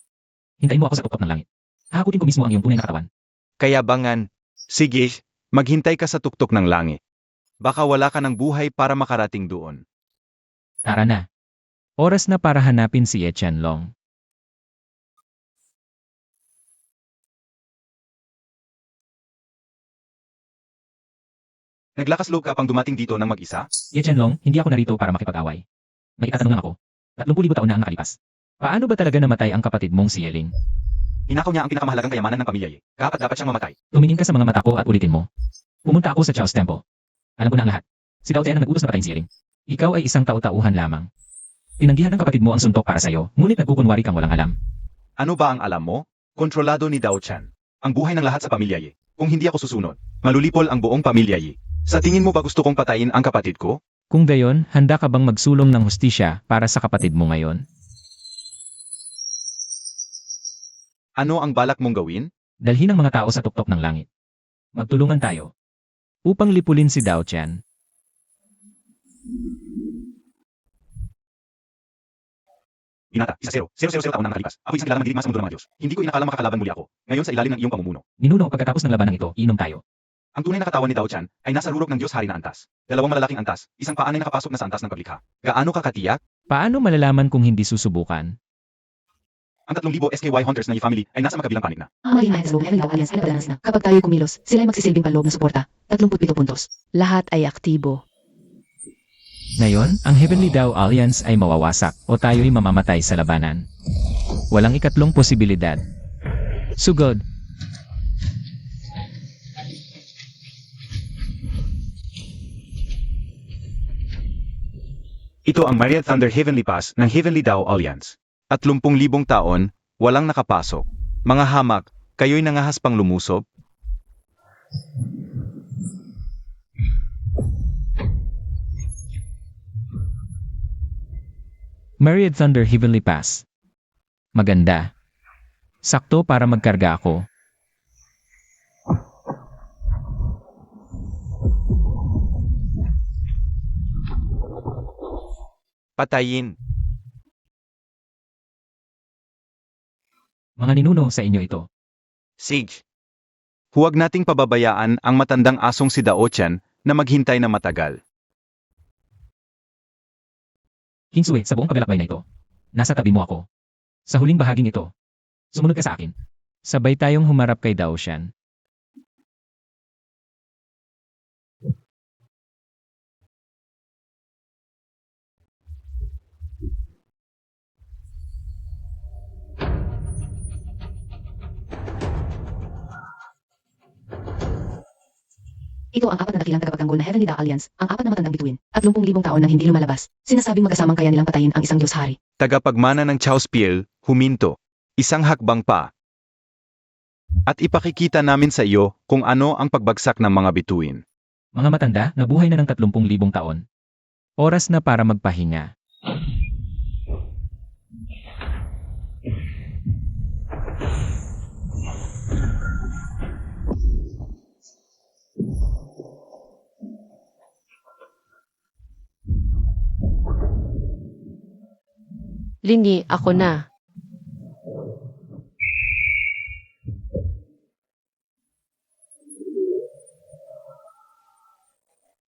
Hintayin mo ako sa tuktok ng langit. Hahakutin ko mismo ang iyong tunay na katawan. Kayabangan, sige, maghintay ka sa tuktok ng langit. Baka wala ka ng buhay para makarating doon. Tara na. Oras na para hanapin si Ye Qianlong. Naglakas loob ka pang dumating dito ng mag-isa? Ye Qianlong, hindi ako narito para makipag-away. May itatanong lang ako. 30,000 taon na ang nakalipas. Paano ba talaga namatay ang kapatid mong si Yeling? Inakaw niya ang pinakamahalagang kayamanan ng pamilya. Dapat siyang mamatay. Tumingin ka sa mga mata ko at ulitin mo. Pumunta ako sa Chaos Temple. Alam ko na ang lahat. Si Dao Tian ang nag-utos na patayin si Yeling. Ikaw ay isang tao-tauhan lamang. Tinanggihan ng kapatid mo ang suntok para sa'yo, ngunit nagkukunwari kang walang alam. Ano ba ang alam mo? Kontrolado ni Dao Chan. Ang buhay ng lahat sa pamilya. Kung hindi ako susunod, malulipol ang buong pamilya. Sa tingin mo ba gusto kong patayin ang kapatid ko? Kung gayon, handa ka bang magsulong ng hustisya para sa kapatid mo ngayon? Ano ang balak mong gawin? Dalhin ang mga tao sa tuktok ng langit. Magtulungan tayo. Upang lipulin si Dao Tian. Binata, 10,000 taon na nakalipas. Ako isang kilalang mandirigma sa mundo ng mga Diyos. Hindi ko inakala makakalaban muli ako. Ngayon sa ilalim ng iyong pamumuno. Ninuno, pagkatapos ng labanang ito, inom tayo. Ang tunay na katawan ni Dao Chan ay nasa rurok ng Diyos Hari na antas. Dalawang malalaking antas, isang paan ay nakapasok na sa antas ng paglikha. Gaano ka katiyak? Paano malalaman kung hindi susubukan? Ang 3,000 SKY Hunters na family ay nasa magkabilang panig na. Ang mga hinahin sa loob ng Heavenly Dao Alliance ay napadanas na. Kapag tayo kumilos, sila ay magsisilbing panloob ng suporta. 37 puntos. Lahat ay aktibo. Ngayon, ang Heavenly Dao Alliance ay mawawasak o tayo'y mamamatay sa labanan. Walang ikatlong posibilidad. Sugod. Ito ang Myriad Thunder Heavenly Pass ng Heavenly Dao Alliance. 30,000 taon, walang nakapasok. Mga hamak, kayo'y nangahas pang lumusob? Myriad Thunder Heavenly Pass. Maganda. Sakto para magkarga ako. Patayin. Mga ninuno sa inyo ito. Sage. Huwag nating pababayaan ang matandang asong si Dao Chan na maghintay na matagal. Kinsue, sa buong kagalakbay na ito. Nasa tabi mo ako. Sa huling bahaging ito. Sumunod ka sa akin. Sabay tayong humarap kay Dao Shan. Ito ang 4 na dakilang tagapagtanggol na Heavenly Dao Alliance, ang 4 na matandang bituin, at 30,000 taon nang hindi lumalabas. Sinasabing magkasamang kaya nilang patayin ang isang Diyos Hari. Tagapagmana ng Chaos Piel, huminto. Isang hakbang pa. At ipakikita namin sa iyo kung ano ang pagbagsak ng mga bituin. Mga matanda, nabuhay na ng 30,000 taon. Oras na para magpahinga. Linyi, ako na.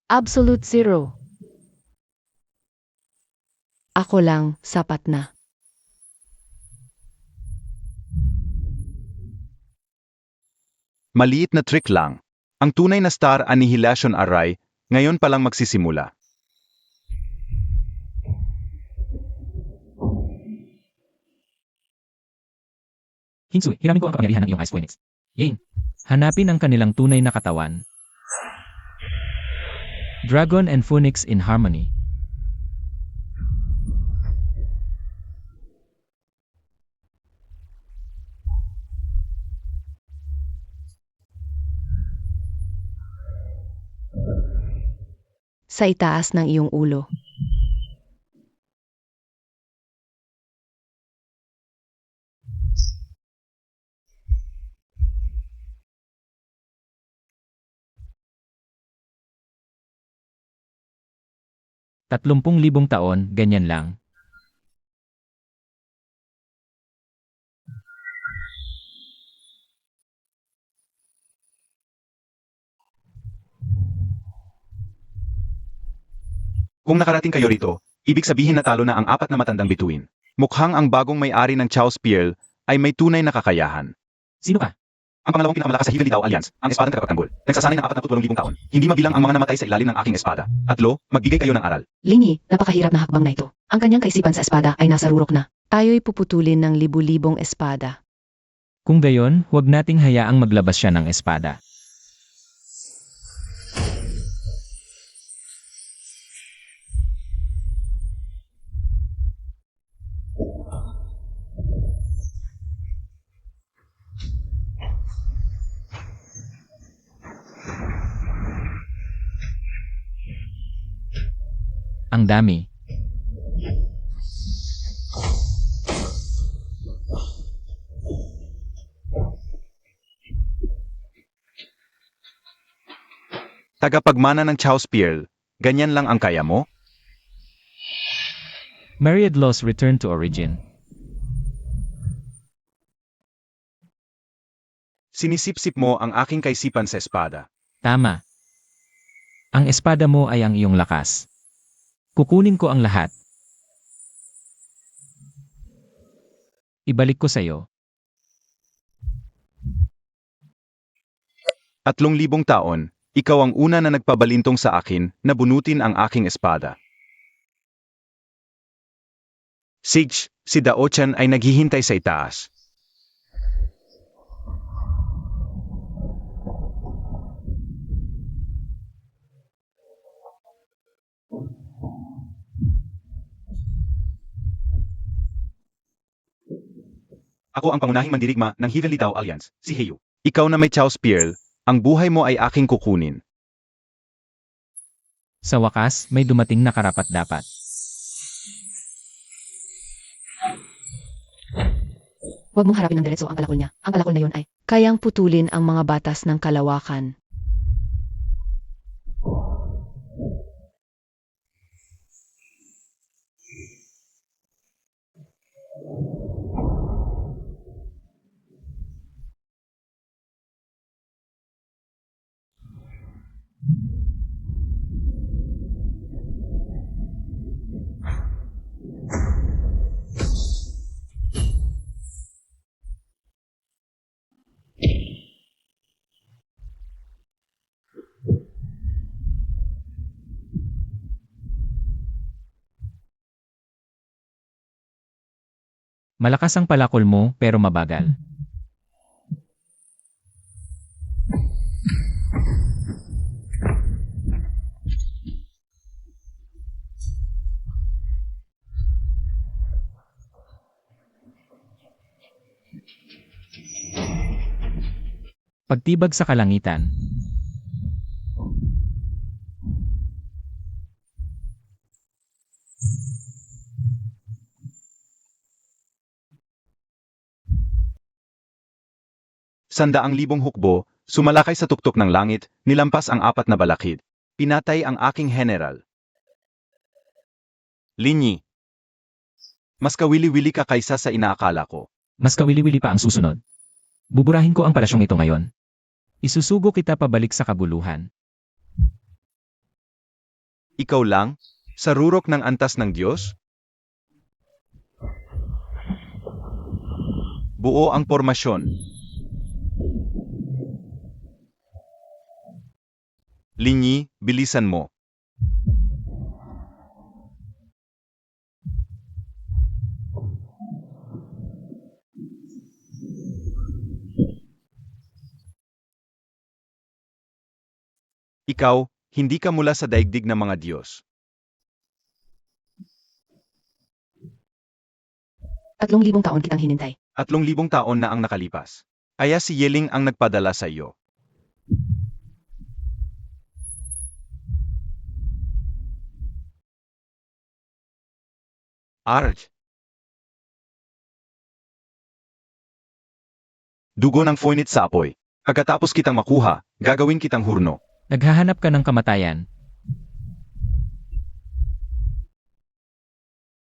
Absolute zero. Ako lang, sapat na. Maliit na trick lang. Ang tunay na star annihilation array ngayon palang magsisimula. Hinsui, hiramin ko ang kapangyarihan ng iyong Ice Phoenix. Yane. Hanapin ang kanilang tunay na katawan. Dragon and Phoenix in harmony. Sa itaas ng iyong ulo. Tatlumpung-libong taon, ganyan lang. Kung nakarating kayo rito, ibig sabihin na talo na ang apat na matandang bituin. Mukhang ang bagong may-ari ng Chaos Spear ay may tunay na kakayahan. Sino ka? Ang pangalawang pinakamalakas sa Heavenly Tao Alliance, ang espadang tagapagtanggol. Nagsasanay ng 48,000 taon. Hindi mabilang ang mga namatay sa ilalim ng aking espada. Atlo, magbigay kayo ng aral. Linyi, napakahirap na hakbang na ito. Ang kanyang kaisipan sa espada ay nasa rurok na. Tayo'y puputulin ng libu-libong espada. Kung gayon, huwag nating hayaang maglabas siya ng espada. Ang dami. Tagapagmana ng Chaos Spear, ganyan lang ang kaya mo? Myriad Laws return to origin. Sinisipsip mo ang aking kaisipan sa espada. Tama. Ang espada mo ay ang iyong lakas. Kukunin ko ang lahat. Ibalik ko sa iyo. 3,000 taon, ikaw ang una na nagpabalintong sa akin na bunutin ang aking espada. Sage, si Daochan ay naghihintay sa itaas. Ako ang pangunahing mandirigma ng Heavenly Tao Alliance, si Heyu. Ikaw na may Chaos Spear, ang buhay mo ay aking kukunin. Sa wakas, may dumating na karapat-dapat. Huwag mong harapin ng diretso ang kalakol niya. Ang kalakol na yun ay kayang putulin ang mga batas ng kalawakan. Malakas ang palakol mo, pero mabagal. Pagtibag sa kalangitan. Sandaang libong hukbo, sumalakay sa tuktok ng langit, nilampas ang apat na balakid. Pinatay ang aking general. Linyi. Mas kawili-wili ka kaysa sa inaakala ko. Mas kawili-wili pa ang susunod. Buburahin ko ang palasyong ito ngayon. Isusugo kita pabalik sa kabuluhan. Ikaw lang? Sa rurok ng antas ng Diyos? Buo ang pormasyon. Linyi, bilisan mo. Ikaw, hindi ka mula sa daigdig ng mga Diyos. 3,000 taon kitang hinintay. 3,000 taon na ang nakalipas. Kaya si Yeling ang nagpadala sa iyo. Arj. Dugo ng Phoenix sa apoy. Pagkatapos kitang makuha, gagawin kitang hurno. Naghahanap ka ng kamatayan.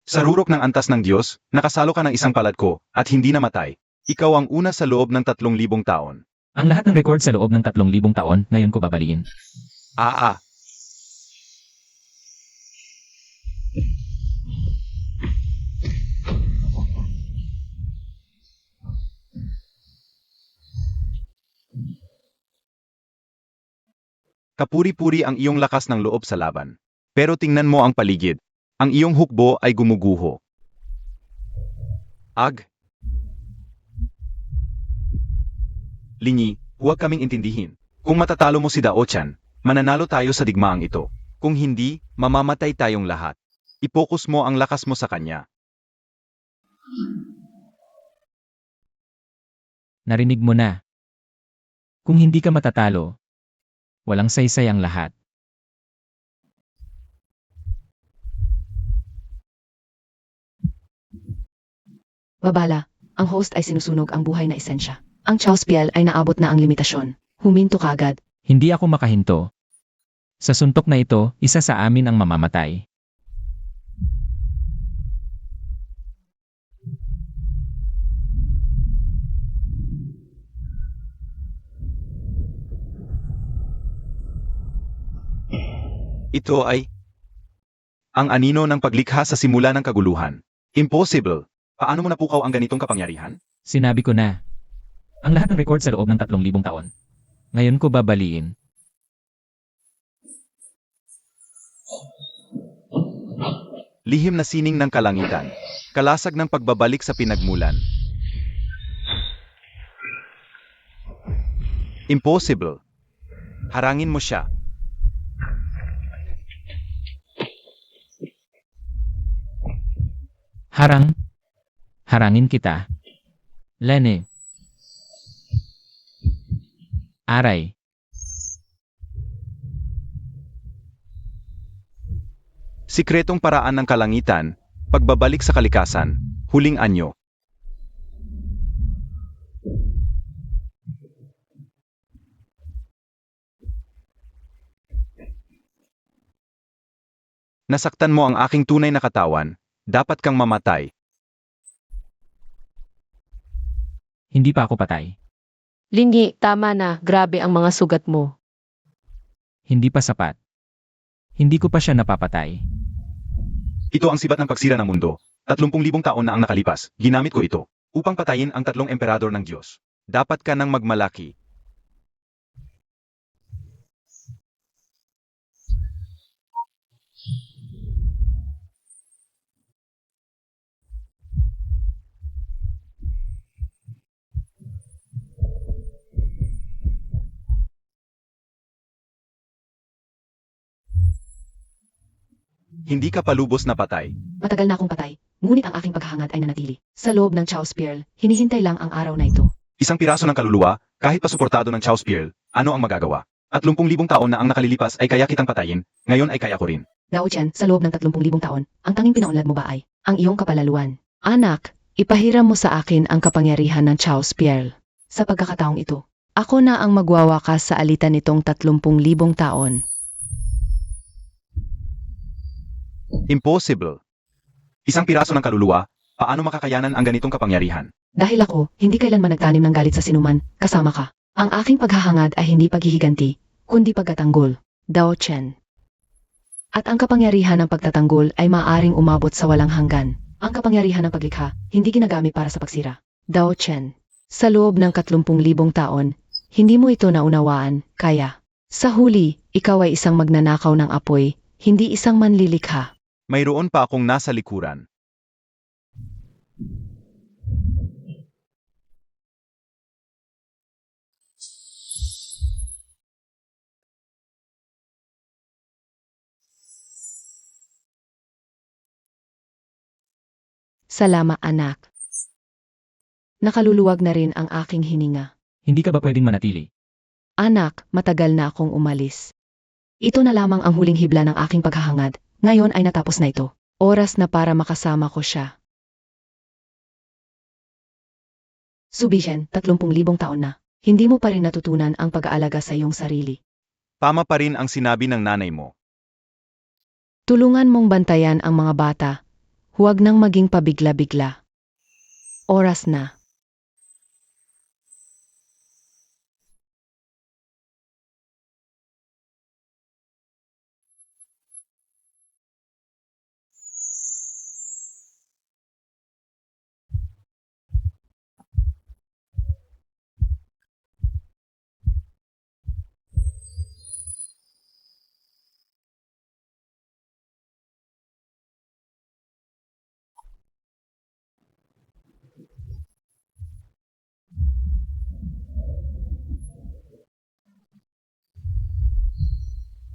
Sa rurok ng antas ng Diyos, nakasalo ka ng isang palad ko, at hindi namatay. Ikaw ang una sa loob ng 3,000 taon. Ang lahat ng record sa loob ng 3,000 taon, ngayon ko babaliin. Kapuri-puri ang iyong lakas ng loob sa laban. Pero tingnan mo ang paligid. Ang iyong hukbo ay gumuguho. Linyi, huwag kaming intindihin. Kung matatalo mo si Dao-chan, mananalo tayo sa digmaang ito. Kung hindi, mamamatay tayong lahat. Ipokus mo ang lakas mo sa kanya. Narinig mo na. Kung hindi ka matatalo, walang saysay ang lahat. Babala, ang host ay sinusunog ang buhay na esensya. Ang Chauspiel ay naabot na ang limitasyon. Huminto kagad. Hindi ako makahinto. Sa suntok na ito, isa sa amin ang mamamatay. Ito ay ang anino ng paglikha sa simula ng kaguluhan. Impossible. Paano mo napukaw ang ganitong kapangyarihan? Sinabi ko na. Ang lahat ng record sa loob ng 3,000 taon. Ngayon ko babaliin. Lihim na sining ng kalangitan. Kalasag ng pagbabalik sa pinagmulan. Impossible. Harangin mo siya. Harangin kita. Lene. Aray. Sikretong paraan ng kalangitan, pagbabalik sa kalikasan, huling anyo. Nasaktan mo ang aking tunay na katawan, dapat kang mamatay. Hindi pa ako patay. Linyi, tama na, grabe ang mga sugat mo. Hindi pa sapat. Hindi ko pa siya napapatay. Ito ang sibat ng pagsira ng mundo. 30,000 taon na ang nakalipas, ginamit ko ito, upang patayin ang 3 emperador ng Diyos. Dapat ka nang magmalaki. Hindi ka palubos na patay. Matagal na akong patay, ngunit ang aking paghahangad ay nanatili. Sa loob ng Chauspiel, hinihintay lang ang araw na ito. Isang piraso ng kaluluwa, kahit pa suportado ng Chauspiel, ano ang magagawa? 30,000 taon na ang nakalilipas ay kaya kitang patayin, ngayon ay kaya ko rin. Dao-chan, sa loob ng 30,000 taon, ang tanging pinaunlad mo ba ay ang iyong kapalaluan? Anak, ipahiram mo sa akin ang kapangyarihan ng Chauspiel. Sa pagkakataong ito, ako na ang magwawakas sa alitan nitong 30,000 taon. Impossible. Isang piraso ng kaluluwa, Paano makakayanan ang ganitong kapangyarihan? Dahil ako, hindi kailanman nagtanim ng galit sa sinuman, kasama ka. Ang aking paghahangad ay hindi paghihiganti, kundi pagtatanggol. Dao Chen. At ang kapangyarihan ng pagtatanggol ay maaaring umabot sa walang hanggan. Ang kapangyarihan ng paglikha, hindi ginagamit para sa pagsira. Dao Chen. Sa loob ng 30,000 taon, hindi mo ito naunawaan, kaya. Sa huli, ikaw ay isang magnanakaw ng apoy, hindi isang manlilikha. Mayroon pa akong nasa likuran. Salama anak. Nakaluluwag na rin ang aking hininga. Hindi ka ba pwedeng manatili? Anak, matagal na akong umalis. Ito na lamang ang huling hibla ng aking paghahangad. Ngayon ay natapos na ito. Oras na para makasama ko siya. Subihin, 30,000 taon na. Hindi mo pa rin natutunan ang pag-aalaga sa iyong sarili. Tama pa rin ang sinabi ng nanay mo. Tulungan mong bantayan ang mga bata. Huwag nang maging pabigla-bigla. Oras na.